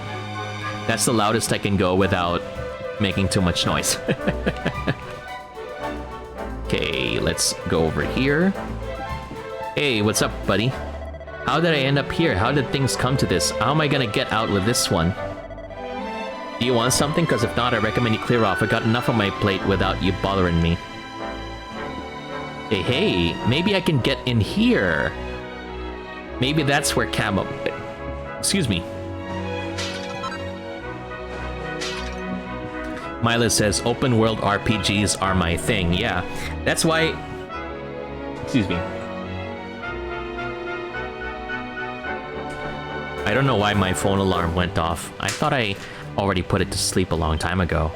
That's the loudest I can go without making too much noise. Okay, let's go over here. Hey, what's up, buddy? How did I end up here? How did things come to this? How am I gonna get out with this one? Do you want something? Because if not, I recommend you clear off. I got enough on my plate without you bothering me. Hey, maybe I can get in here. Maybe that's where Camo... Excuse me. Mila says, open world RPGs are my thing. Yeah, that's why... Excuse me. I don't know why my phone alarm went off. I thought I already put it to sleep a long time ago.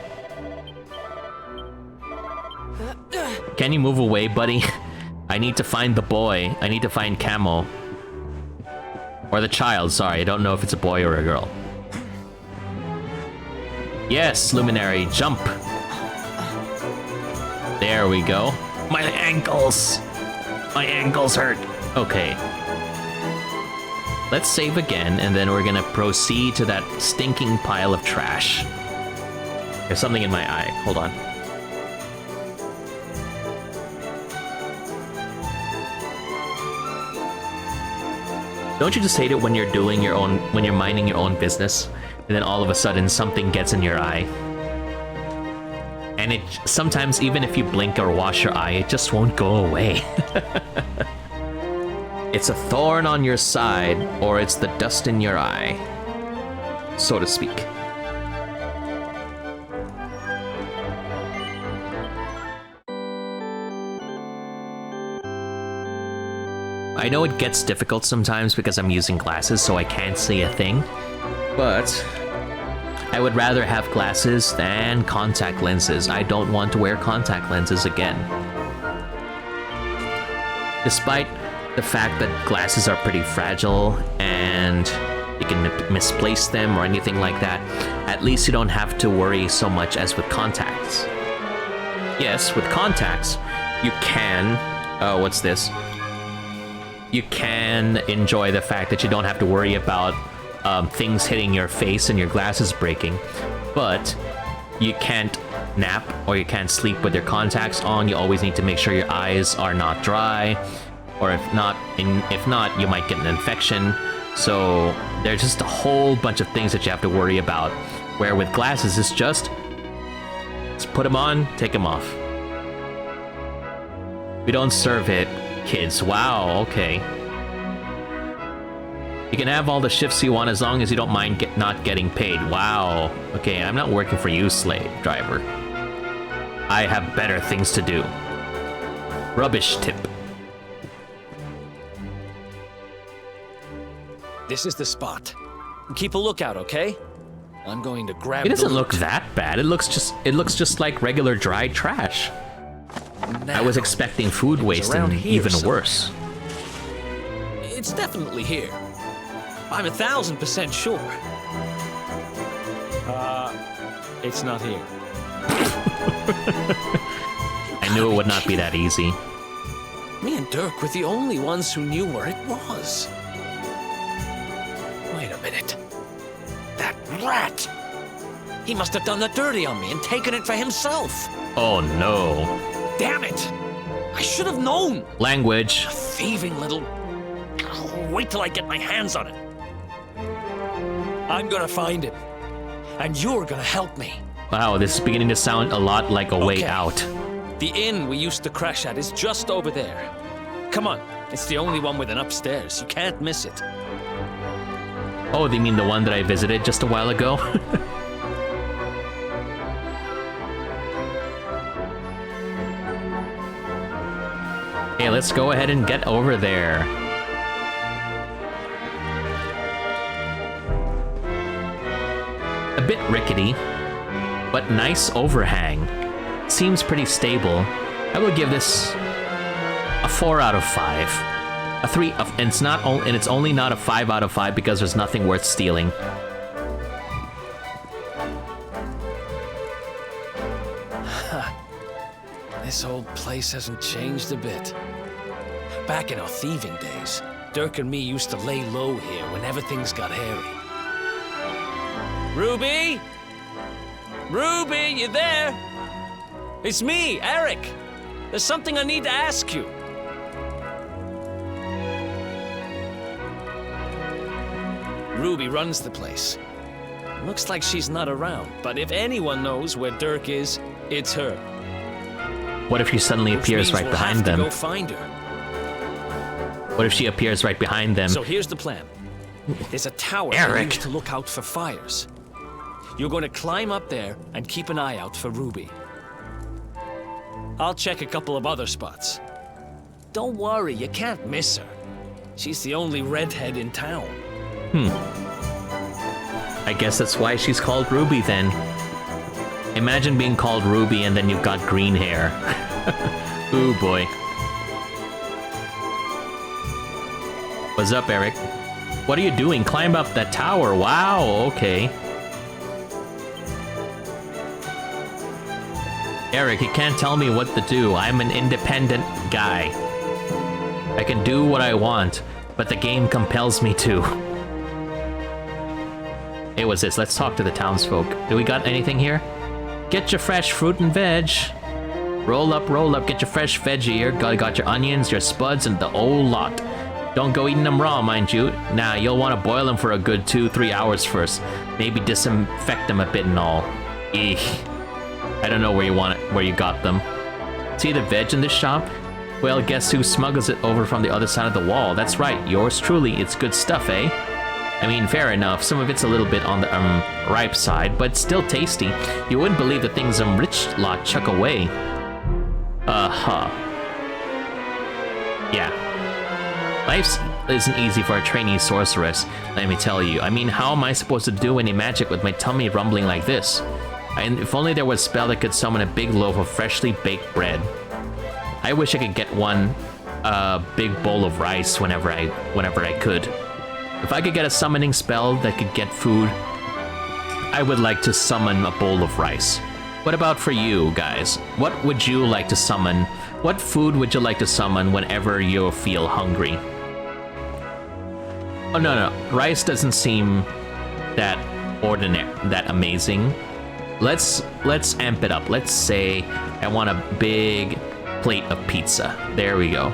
Can you move away, buddy? I need to find the boy. I need to find Camo. Or the child, sorry. I don't know if it's a boy or a girl. Yes, Luminary, jump. There we go. My ankles. My ankles hurt. Okay. Let's save again, and then we're gonna proceed to that stinking pile of trash. There's something in my eye. Hold on. Don't you just hate it when you're doing your own, when you're minding your own business, and then all of a sudden something gets in your eye? And it sometimes, even if you blink or wash your eye, it just won't go away. It's a thorn on your side, or it's the dust in your eye, so to speak. I know it gets difficult sometimes because I'm using glasses, so I can't see a thing, but I would rather have glasses than contact lenses. I don't want to wear contact lenses again. Despite the fact that glasses are pretty fragile and you can misplace them or anything like that, at least you don't have to worry so much as with contacts. Yes, with contacts, you can... what's this? You can enjoy the fact that you don't have to worry about things hitting your face and your glasses breaking, but you can't nap or you can't sleep with your contacts on. You always need to make sure your eyes are not dry, or if not, you might get an infection. So there's just a whole bunch of things that you have to worry about, where with glasses it's just put them on, take them off. We don't serve it, kids. Wow, okay. You can have all the shifts you want as long as you don't mind not getting paid. Wow. Okay, I'm not working for you, slave driver. I have better things to do. Rubbish tip. This is the spot. Keep a lookout, okay? I'm going to grab. It doesn't look that bad. It looks just like regular dry trash. Now, I was expecting food waste and even worse. It's definitely here. I'm 1,000% sure. It's not here. I knew it would not be that easy. Me and Dirk were the only ones who knew where it was. Wait a minute. That rat! He must have done the dirty on me and taken it for himself. Oh no. Damn it! I should have known! Language. A thieving little... Wait till I get my hands on it. I'm gonna find it. And you're gonna help me. Wow, this is beginning to sound a lot like a way out. The inn we used to crash at is just over there. Come on, it's the only one with an upstairs. You can't miss it. Oh, do you mean the one that I visited just a while ago? Okay, let's go ahead and get over there. A bit rickety, but nice overhang. Seems pretty stable. I will give this a 4 out of 5. A 3 of, and it's only not a 5 out of 5 because there's nothing worth stealing. This old place hasn't changed a bit. Back in our thieving days, Dirk and me used to lay low here whenever things got hairy. Ruby? Ruby, you there? It's me, ERIK. There's something I need to ask you. Ruby runs the place. Looks like she's not around, but if anyone knows where Dirk is, it's her. What if she suddenly appears right behind them? Go find her. What if she appears right behind them? So here's the plan. There's a tower ERIK. used to look out for fires. You're going to climb up there and keep an eye out for Ruby. I'll check a couple of other spots. Don't worry, you can't miss her. She's the only redhead in town. I guess that's why she's called Ruby then. Imagine being called Ruby and then you've got green hair. Ooh boy. What's up, ERIK? What are you doing? Climb up that tower. Wow, okay. ERIK, you can't tell me what to do. I'm an independent guy. I can do what I want, but the game compels me to. Hey, what's this? Let's talk to the townsfolk. Do we got anything here? Get your fresh fruit and veg. Roll up, get your fresh veggie here. Got your onions, your spuds, and the whole lot. Don't go eating them raw, mind you. Nah, you'll want to boil them for a good 2-3 hours first. Maybe disinfect them a bit and all. Eek. I don't know where you got them. See the veg in this shop? Well, guess who smuggles it over from the other side of the wall? That's right, yours truly. It's good stuff, eh? I mean, fair enough. Some of it's a little bit on the ripe side, but still tasty. You wouldn't believe the things rich lot chuck away. Yeah. Life isn't easy for a trainee sorceress, let me tell you. I mean, how am I supposed to do any magic with my tummy rumbling like this? And if only there was a spell that could summon a big loaf of freshly baked bread. I wish I could get one big bowl of rice whenever I could. If I could get a summoning spell that could get food, I would like to summon a bowl of rice. What about for you guys? What would you like to summon? What food would you like to summon whenever you feel hungry? Oh no, rice doesn't seem that amazing. Let's amp it up. Let's say I want a big plate of pizza. There we go.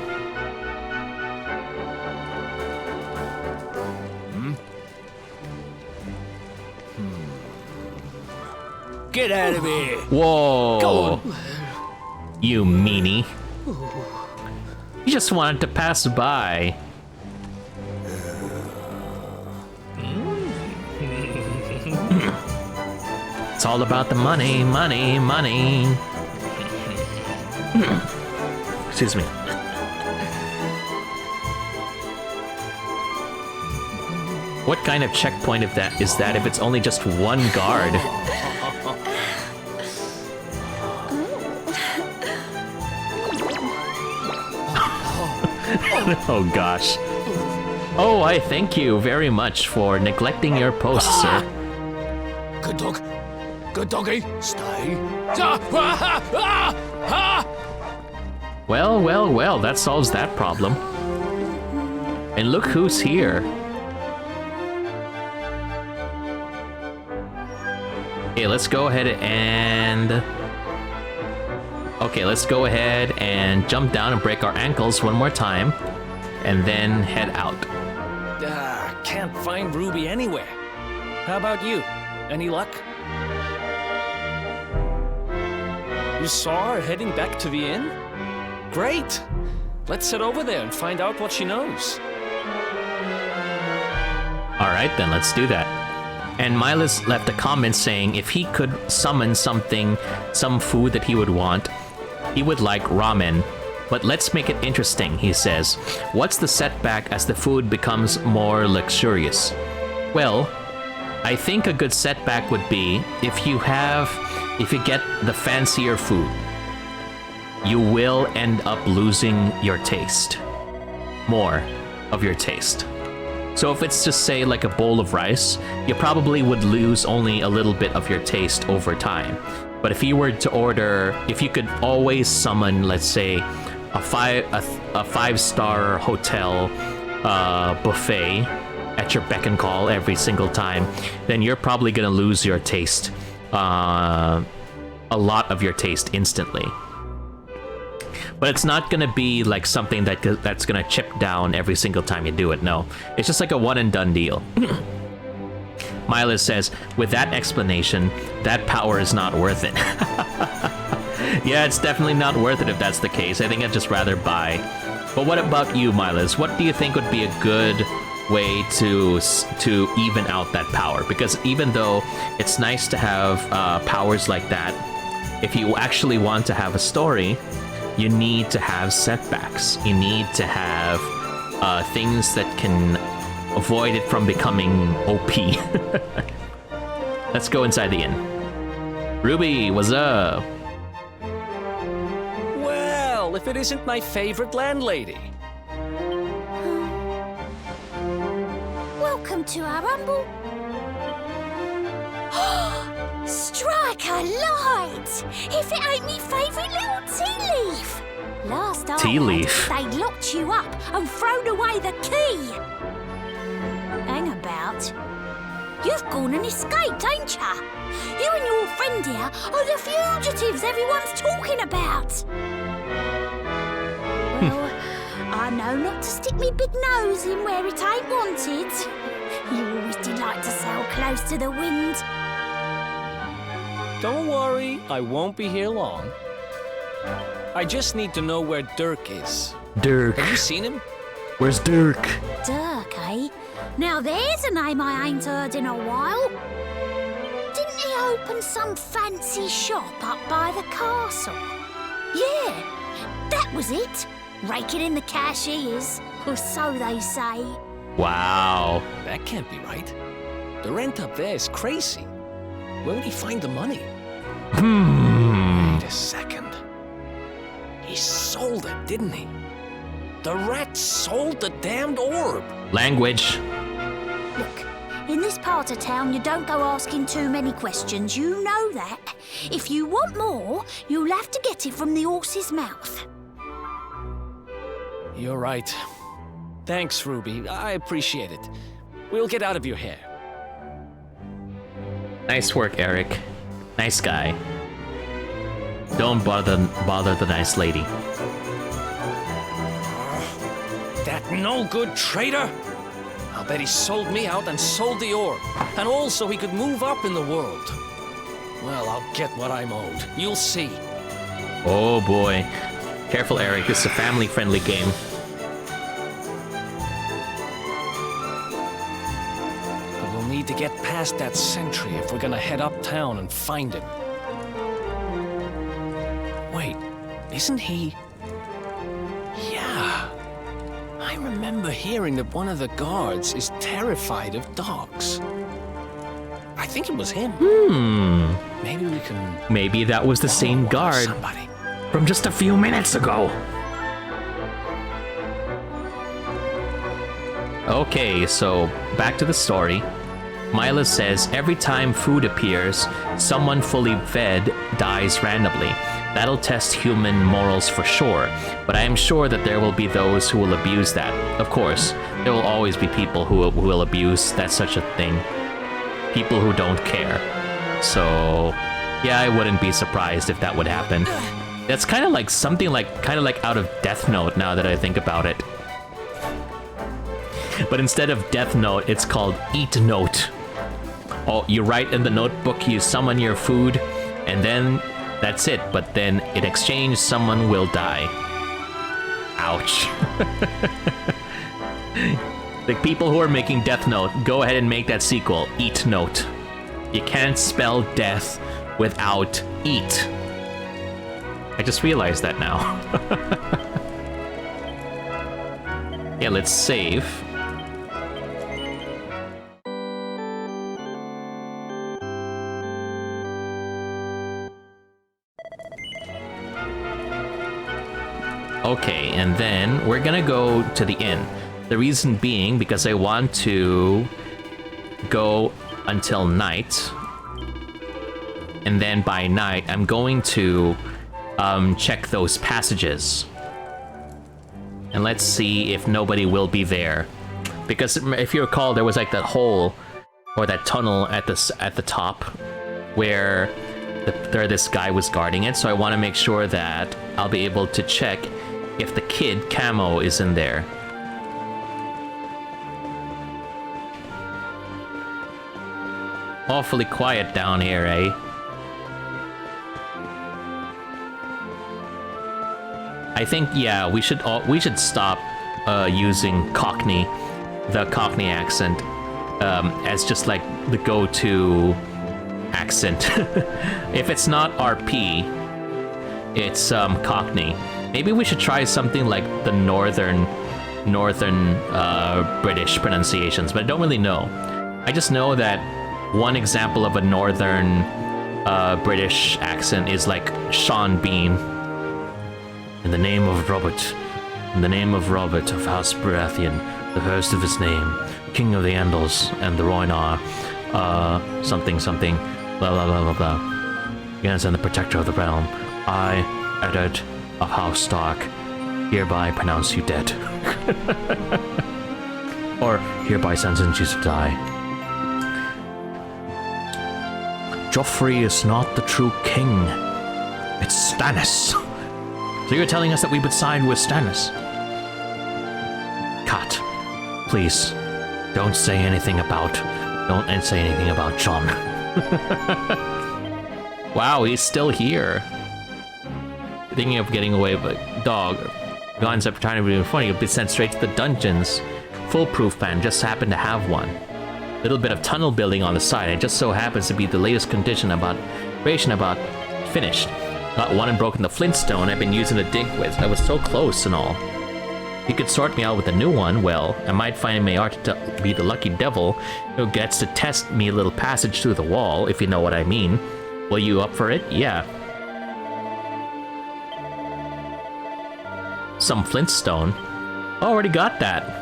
Get out of here! Whoa! Go on. You meanie. You just wanted to pass by. It's all about the money, money, money. Excuse me. What kind of checkpoint is that if it's only just one guard? Oh gosh. Oh, I thank you very much for neglecting your post, sir. Good dog. Good doggy. Stay. Well, that solves that problem. And look who's here. Okay, let's go ahead and jump down and break our ankles one more time, and then head out. Can't find Ruby anywhere. How about you? Any luck? You saw her heading back to the inn? Great! Let's head over there and find out what she knows. All right, then let's do that. And Milas left a comment saying if he could summon some food that he would want, he would like ramen. But let's make it interesting, he says. What's the setback as the food becomes more luxurious? Well, I think a good setback would be if you get the fancier food, you will end up losing your taste. More of your taste. So if it's just say like a bowl of rice, you probably would lose only a little bit of your taste over time. But if you were to order, if you could always summon, let's say, a five-star hotel buffet at your beck and call every single time, then you're probably gonna lose your taste, a lot of your taste instantly. But it's not gonna be like something that's gonna chip down every single time you do it. No, it's just like a one and done deal. Milas says, with that explanation, that power is not worth it. Yeah, it's definitely not worth it if that's the case. I think I'd just rather buy. But what about you, Milas? What do you think would be a good way to even out that power? Because even though it's nice to have powers like that, if you actually want to have a story, you need to have setbacks. You need to have things that can avoid it from becoming OP. Let's go inside the inn. Ruby, what's up? Well, if it isn't my favorite landlady. Welcome to our humble... Strike a light! If it ain't me favourite little tea leaf! Last I Tea heard, leaf? they'd locked you up and thrown away the key! Hang about. You've gone and escaped, ain't ya? You and your friend here are the fugitives everyone's talking about! Well, I know not to stick me big nose in where it ain't wanted. You always did like to sail close to the wind. Don't worry, I won't be here long. I just need to know where Dirk is. Dirk. Have you seen him? Where's Dirk? Dirk, eh? Now there's a name I ain't heard in a while. Didn't he open some fancy shop up by the castle? Yeah, that was it. Raking in the cash he is, or so they say. Wow. That can't be right. The rent up there is crazy. Where would he find the money? Wait a second. He sold it, didn't he? The rat sold the damned orb. Language. Look, in this part of town you don't go asking too many questions, you know that. If you want more, you'll have to get it from the horse's mouth. You're right. Thanks, Ruby. I appreciate it. We'll get out of your hair. Nice work, Eric. Nice guy. Don't bother the nice lady. That no-good traitor! I'll bet he sold me out and sold the orb. And also he could move up in the world. Well, I'll get what I'm owed. You'll see. Oh boy. Careful, Eric. This is a family-friendly game. But we'll need to get past that sentry if we're gonna head uptown and find him. Wait, isn't he... Yeah. I remember hearing that one of the guards is terrified of dogs. I think it was him. Maybe we can... Maybe that was the same guard Somebody. from just a few minutes ago. Okay, so back to the story. Mila says every time food appears, someone fully fed dies randomly. That'll test human morals for sure, but I am sure that there will be those who will abuse that. Of course, there will always be people who will abuse that such a thing. People who don't care. So, yeah, I wouldn't be surprised if that would happen. That's kind of like something like, out of Death Note now that I think about it. But instead of Death Note, it's called Eat Note. Oh, you write in the notebook, you summon your food, and then that's it. But then in exchange, someone will die. Ouch. The people who are making Death Note, go ahead and make that sequel, Eat Note. You can't spell death without eat. I just realized that now. Yeah, let's save. Okay, and then we're gonna go to the inn. The reason being because I want to go until night. And then by night, I'm going to check those passages. And let's see if nobody will be there. Because if you recall, there was like that hole or that tunnel at the top where this guy was guarding it. So I want to make sure that I'll be able to check if the kid Camo is in there. Awfully quiet down here, eh? I think, yeah, we should stop using Cockney, the Cockney accent, as just like the go-to accent. If it's not RP, it's Cockney. Maybe we should try something like the northern British pronunciations, but I don't really know. I just know that one example of a northern British accent is like Sean Bean. In the name of Robert of House Baratheon, the first of his name, King of the Andals and the Rhoynar, something, blah blah blah blah blah. Against and the Protector of the Realm, I, Eddard of House Stark, hereby pronounce you dead. Or hereby sentence you to die. Joffrey is not the true king. It's Stannis. So you're telling us that we would side with Stannis? Cut. Please, don't say anything about Jon. Wow, he's still here. Thinking of getting away, but dog. Guns up trying to be funny, you'll be sent straight to the dungeons. Foolproof ban, just happen to have one. Little bit of tunnel building on the side. It just so happens to be the latest creation about finished. Got one and broken the flintstone I've been using to dig with. I was so close and all. If you could sort me out with a new one, well, I might find Mayart to be the lucky devil who gets to test me a little passage through the wall, if you know what I mean. Will you up for it? Yeah. Some flintstone. Already got that.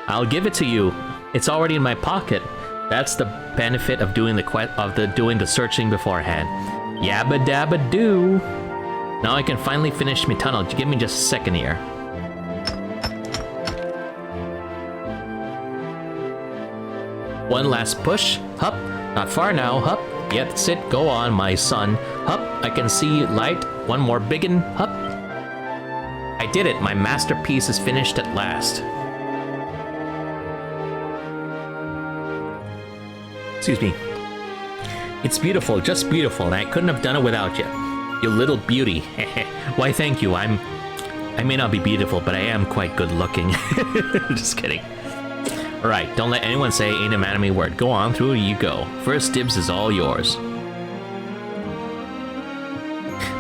I'll give it to you. It's already in my pocket. That's the benefit of doing the searching beforehand. Yabba dabba doo. Now I can finally finish my tunnel. Give me just a second here. One last push. Hup. Not far now. Hup. Yeah, that's it. Go on, my son. Hup. I can see light. One more biggin. Hup. I did it. My masterpiece is finished at last. Excuse me. It's beautiful, just beautiful, and I couldn't have done it without you. You little beauty. Why, thank you. I may not be beautiful, but I am quite good looking. Just kidding. Alright, don't let anyone say ain't a man of me word. Go on, through you go. First dibs is all yours.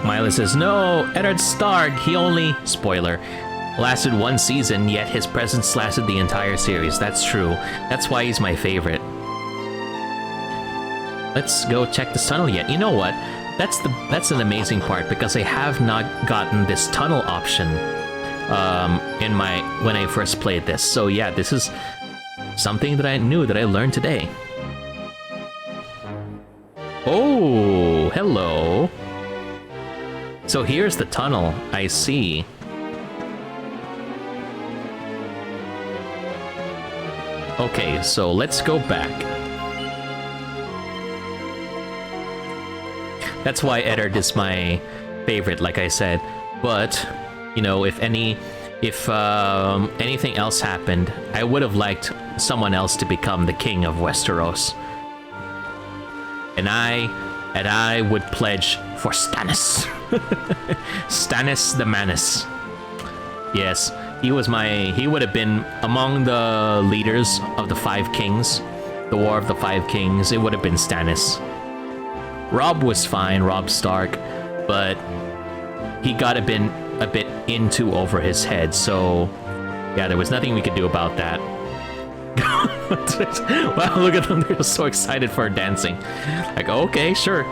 Mila says, no, Eddard Stark, he only, spoiler, lasted one season, yet his presence lasted the entire series. That's true. That's why he's my favorite. Let's go check this tunnel yet. You know what? That's an amazing part because I have not gotten this tunnel option when I first played this. So yeah, this is something that I knew that I learned today. Oh, hello. So here's the tunnel. I see. Okay, so let's go back. That's why Eddard is my favorite, like I said. But, you know, if anything else happened, I would have liked someone else to become the king of Westeros. And I would pledge for Stannis. Stannis the Manus. Yes, he would have been among the leaders of the Five Kings. The War of the Five Kings, it would have been Stannis. Robb was fine, Robb Stark, but he got a bit in too over his head, so yeah, there was nothing we could do about that. Wow, look at them, they're so excited for dancing. Like, okay, sure.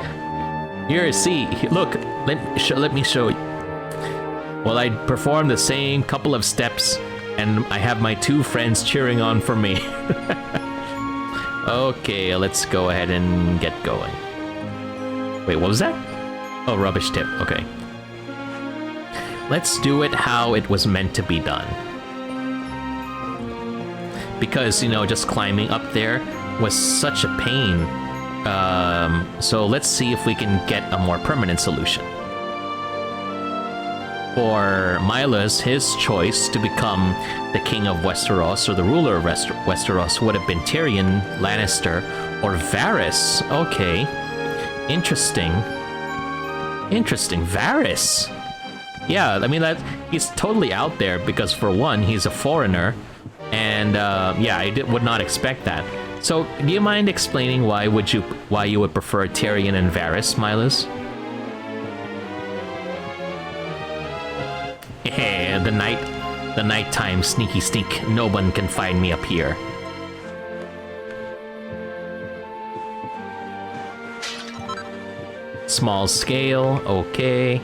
Here, see, look, let me show you. Well, I perform the same couple of steps, and I have my two friends cheering on for me. Okay, let's go ahead and get going. Wait, what was that? Oh, rubbish tip, okay. Let's do it how it was meant to be done. Because, you know, just climbing up there was such a pain. So let's see if we can get a more permanent solution. For Milas, his choice to become the king of Westeros, or the ruler of Westeros, would have been Tyrion Lannister or Varys. Okay. Interesting. Varys. Yeah, I mean, he's totally out there because, for one, he's a foreigner. And, yeah, I would not expect that. So, do you mind explaining why you would prefer Tyrion and Varys, Milas? Hey, the nighttime sneaky sneak. No one can find me up here. Small scale, okay.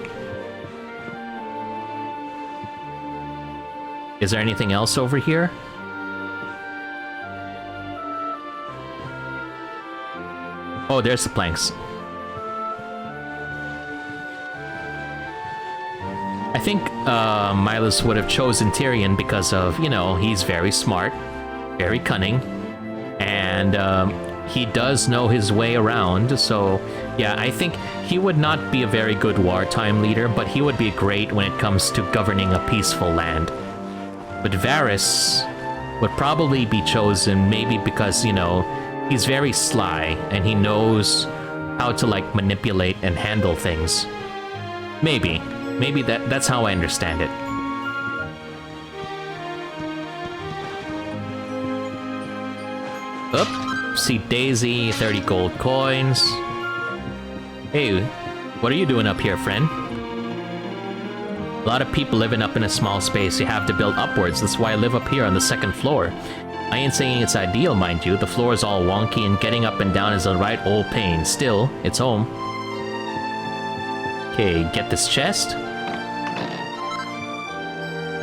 Is there anything else over here? Oh, there's the planks. I think Milas would have chosen Tyrion because of, you know, he's very smart, very cunning, and he does know his way around, so yeah, I think he would not be a very good wartime leader, but he would be great when it comes to governing a peaceful land. But Varys would probably be chosen maybe because, you know, he's very sly and he knows how to, like, manipulate and handle things. Maybe that's how I understand it. Oop, see Daisy, 30 gold coins. Hey, what are you doing up here, friend? A lot of people living up in a small space. You have to build upwards. That's why I live up here on the second floor. I ain't saying it's ideal, mind you. The floor is all wonky and getting up and down is a right old pain. Still, it's home. Okay, get this chest.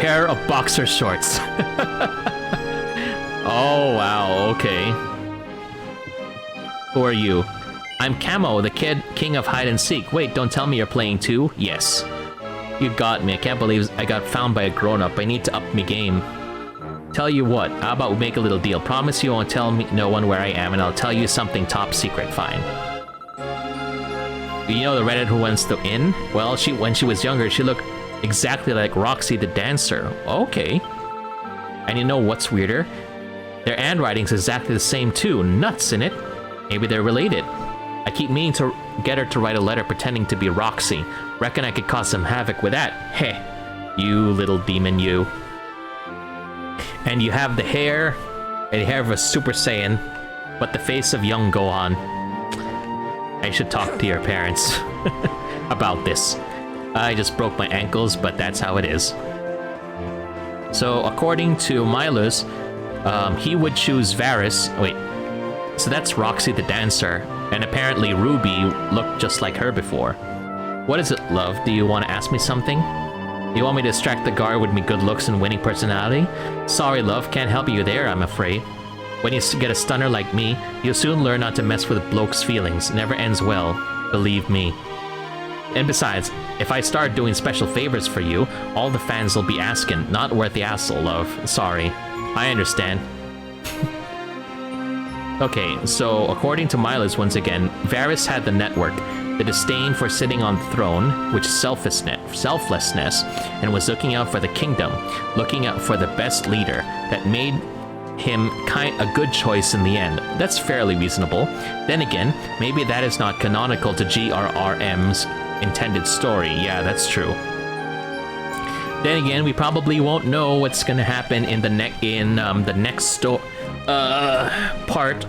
Pair of boxer shorts. Oh, wow, okay. Who are you? I'm Camo, the king of hide and seek. Wait, don't tell me you're playing too? Yes. You got me. I can't believe I got found by a grown-up. I need to up me game. Tell you what, how about we make a little deal? Promise you won't tell me no one where I am, and I'll tell you something top secret. Fine. You know the redhead who wants the inn? Well, when she was younger, she looked exactly like Roxy the dancer. Okay. And you know what's weirder? Their handwriting's exactly the same too. Nuts, in it. Maybe they're related. I keep meaning to get her to write a letter pretending to be Roxy. Reckon I could cause some havoc with that. Heh. You little demon, you. And you have the hair of a Super Saiyan, but the face of young Gohan. I should talk to your parents about this. I just broke my ankles, but that's how it is. So, according to Milas, he would choose Varys. Wait, so that's Roxy the dancer, and apparently Ruby looked just like her before. What is it, love? Do you want to ask me something? You want me to distract the guard with me good looks and winning personality? Sorry, love, can't help you there, I'm afraid. When you get a stunner like me, you'll soon learn not to mess with a bloke's feelings. It never ends well, believe me. And besides, if I start doing special favors for you, all the fans will be asking. Not worth the hassle, love. Sorry. I understand. Okay, so according to Milas once again, Varys had the network, the disdain for sitting on the throne, which selflessness, and was looking out for the kingdom, looking out for the best leader, that made him a good choice in the end. That's fairly reasonable. Then again, maybe that is not canonical to GRRM's intended story. Yeah, that's true. Then again, we probably won't know what's gonna happen in the next part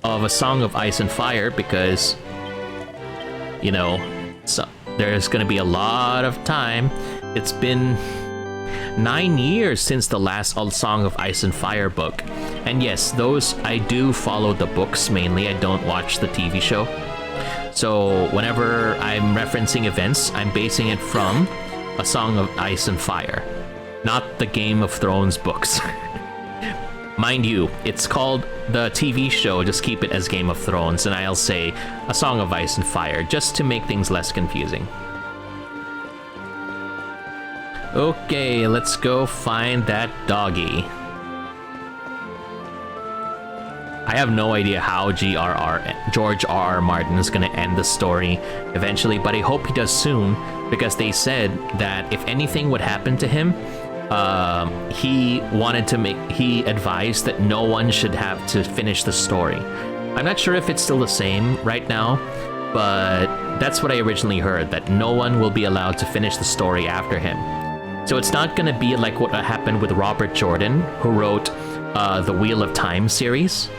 of A Song of Ice and Fire, because, you know, so there's gonna be a lot of time. It's been 9 years since the last Song of Ice and Fire book. And yes, those, I do follow the books mainly, I don't watch the TV show. So whenever I'm referencing events, I'm basing it from A Song of Ice and Fire, not the Game of Thrones books. Mind you, it's called the TV show, just keep it as Game of Thrones, and I'll say A Song of Ice and Fire, just to make things less confusing. Okay, let's go find that doggy. I have no idea how George R.R. Martin is going to end the story eventually, but I hope he does soon, because they said that if anything would happen to him, he advised that no one should have to finish the story. I'm not sure if it's still the same right now, but that's what I originally heard, that no one will be allowed to finish the story after him. So it's not going to be like what happened with Robert Jordan, who wrote the Wheel of Time series.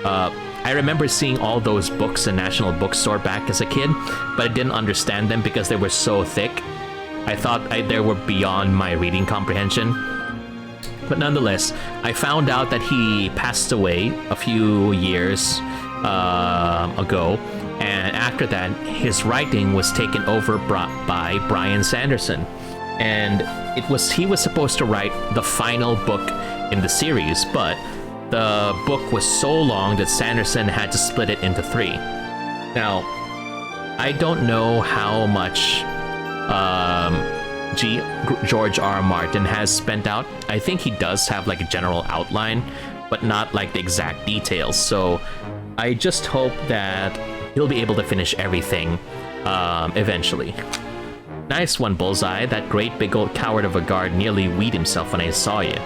I remember seeing all those books in National Bookstore back as a kid, but I didn't understand them because they were so thick. I thought they were beyond my reading comprehension. But nonetheless, I found out that he passed away a few years ago, and after that, his writing was taken over by Bryan Sanderson. And he was supposed to write the final book in the series, but the book was so long that Sanderson had to split it into 3. Now, I don't know how much George R. R. Martin has spent out. I think he does have like a general outline, but not like the exact details. So I just hope that he'll be able to finish everything eventually. Nice one, Bullseye. That great big old coward of a guard nearly weed himself when I saw you.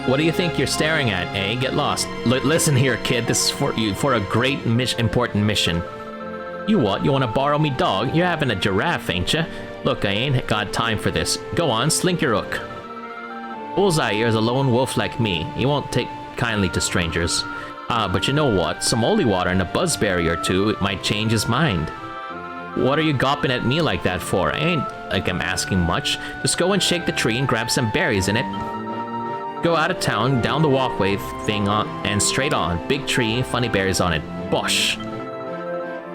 What do you think you're staring at, eh? Get lost. Listen here, kid. This is for you, for a great important mission. You what? You want to borrow me dog? You're having a giraffe, ain't ya? Look, I ain't got time for this. Go on, slink your hook. Bullseye here's a lone wolf like me. He won't take kindly to strangers. But you know what? Some holy water and a buzzberry or two, it might change his mind. What are you gawping at me like that for? I ain't like I'm asking much. Just go and shake the tree and grab some berries in it. Go out of town, down the walkway thing on, and straight on. Big tree, funny berries on it. Bosh.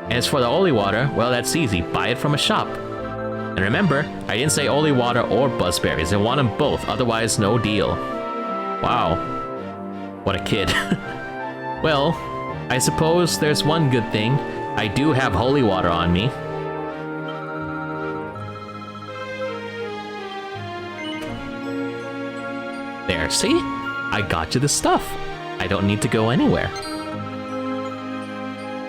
As for the holy water, well, that's easy. Buy it from a shop. And remember, I didn't say holy water or buzzberries. I want them both, otherwise no deal. Wow. What a kid. Well, I suppose there's one good thing. I do have holy water on me. There, see? I got you the stuff. I don't need to go anywhere.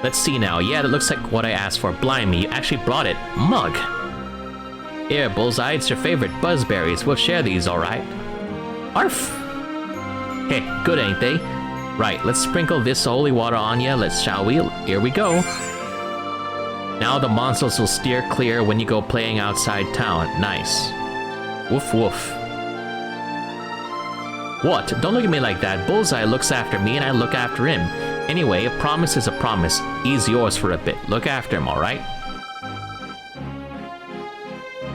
Let's see now. Yeah, that looks like what I asked for. Blimey, you actually brought it. Mug. Here, Bullseye, it's your favorite buzzberries. We'll share these, alright? Arf! Hey, good, ain't they? Right, let's sprinkle this holy water on ya, shall we? Here we go. Now the monsters will steer clear when you go playing outside town. Nice. Woof woof. What? Don't look at me like that. Bullseye looks after me and I look after him. Anyway, a promise is a promise. He's yours for a bit. Look after him, alright?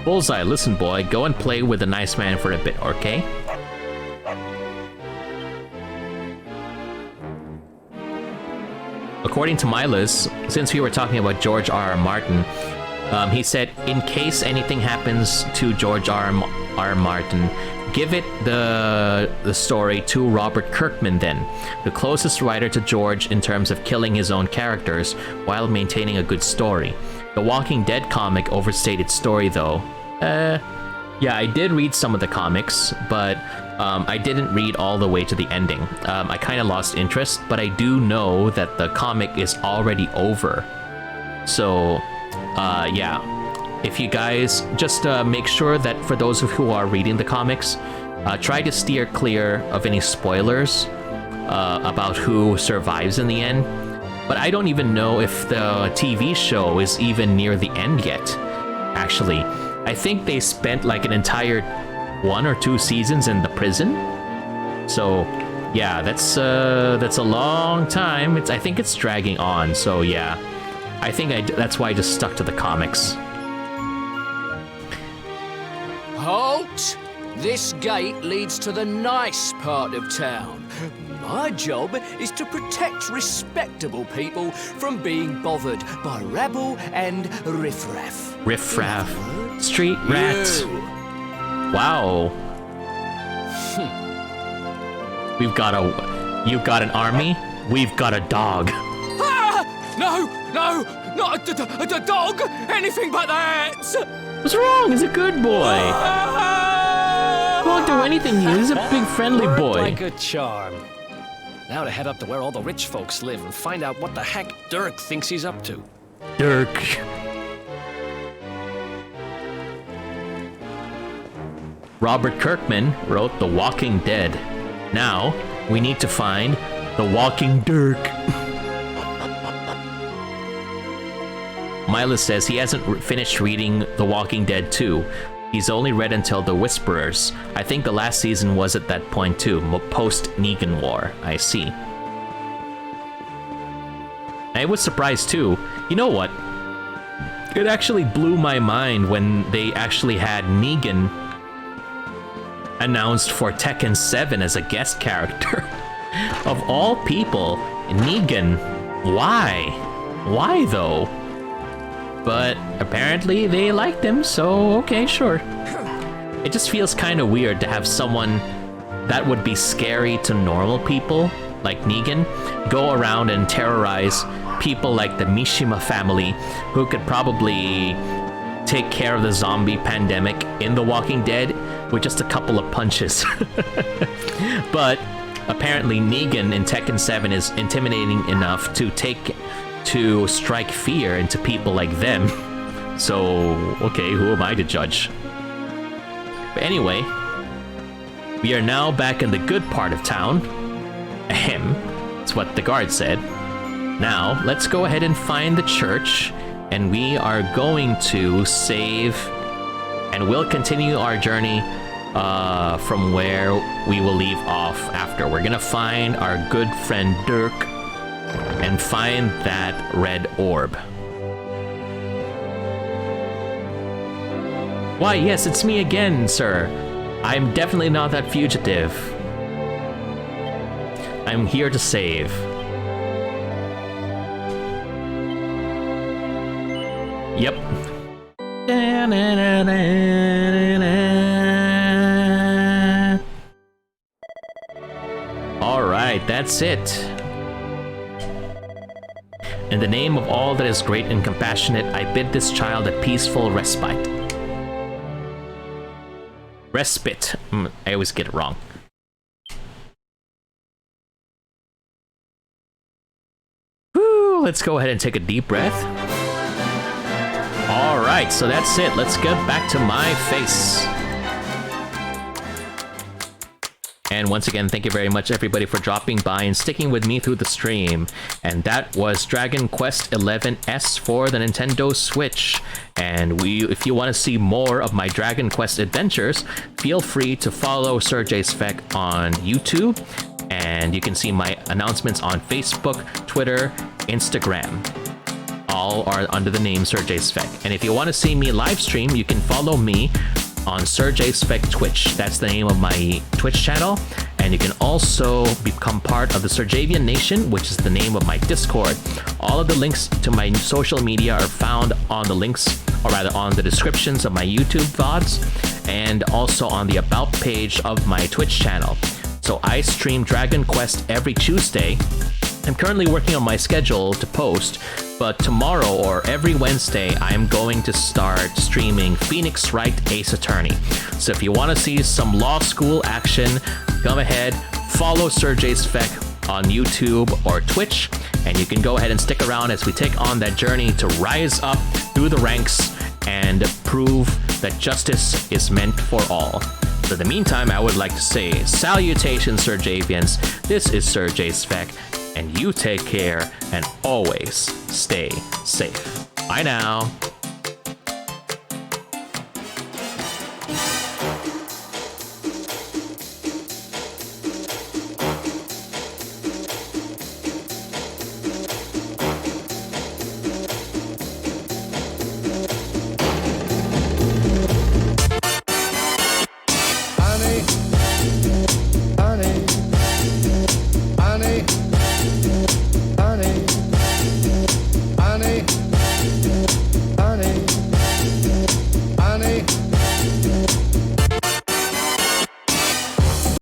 Bullseye, listen boy, go and play with the nice man for a bit, okay? According to my list, since we were talking about George R.R. Martin, he said, in case anything happens to George R.R. Martin, give it the story to Robert Kirkman then, the closest writer to George in terms of killing his own characters while maintaining a good story. The Walking Dead comic overstayed its story though. Yeah, I did read some of the comics, but I didn't read all the way to the ending. I kind of lost interest, but I do know that the comic is already over. So, yeah. If you guys just make sure that for those who are reading the comics, try to steer clear of any spoilers about who survives in the end. but I don't even know if the TV show is even near the end yet. Actually, I think they spent like an entire 1 or 2 seasons in the prison. So, yeah, that's a long time. I think it's dragging on. So, yeah, I think that's why I just stuck to the comics. Halt! This gate leads to the nice part of town. My job is to protect respectable people from being bothered by rabble and riffraff. Riffraff. Street rat. Wow. You've got an army. We've got a dog. Ah! No, not a dog. Anything but that. What's wrong? He's a good boy. He won't do anything. He's a big friendly Worked boy. like a charm. Now to head up to where all the rich folks live and find out what the heck Dirk thinks he's up to. Dirk. Robert Kirkman wrote The Walking Dead. Now, we need to find the Walking Dirk. Mila says he hasn't finished reading The Walking Dead 2. He's only read until The Whisperers. I think the last season was at that point too, post-Negan War. I see. I was surprised too. You know what? It actually blew my mind when they actually had Negan announced for Tekken 7 as a guest character. Of all people, Negan. Why? Why though? But apparently they liked him, so okay, sure. It just feels kind of weird to have someone that would be scary to normal people, like Negan, go around and terrorize people like the Mishima family, who could probably take care of the zombie pandemic in The Walking Dead with just a couple of punches. But apparently Negan in Tekken 7 is intimidating enough to strike fear into people like them. So, okay, who am I to judge? But anyway, we are now back in the good part of town. Ahem, that's what the guard said. Now, let's go ahead and find the church, and we are going to save, and we'll continue our journey from where we will leave off after. We're gonna find our good friend Dirk and find that red orb. Why, yes, it's me again, sir. I'm definitely not that fugitive. I'm here to save. Yep. Alright, that's it. In the name of all that is great and compassionate, I bid this child a peaceful respite. Respite. I always get it wrong. Woo, let's go ahead and take a deep breath. Alright, so that's it. Let's get back to my face. And once again, thank you very much, everybody, for dropping by and sticking with me through the stream. And that was Dragon Quest XI S for the Nintendo Switch. And if you want to see more of my Dragon Quest adventures, feel free to follow Serjay Svek on YouTube. And you can see my announcements on Facebook, Twitter, Instagram. All are under the name Serjay Svek. And if you want to see me live stream, you can follow me on Serjay Svek Twitch. That's the name of my Twitch channel. And you can also become part of the Serjavian Nation, which is the name of my Discord. All of the links to my social media are found on the links, or rather on the descriptions of my YouTube VODs, and also on the About page of my Twitch channel. So I stream Dragon Quest every Tuesday. I'm currently working on my schedule to post, but tomorrow or every Wednesday, I'm going to start streaming Phoenix Wright Ace Attorney. So if you want to see some law school action, come ahead, follow Serjay Svek on YouTube or Twitch, and you can go ahead and stick around as we take on that journey to rise up through the ranks and prove that justice is meant for all. So in the meantime, I would like to say salutations, Serjavians. This is Serjay Svek. and you take care and always stay safe. Bye now.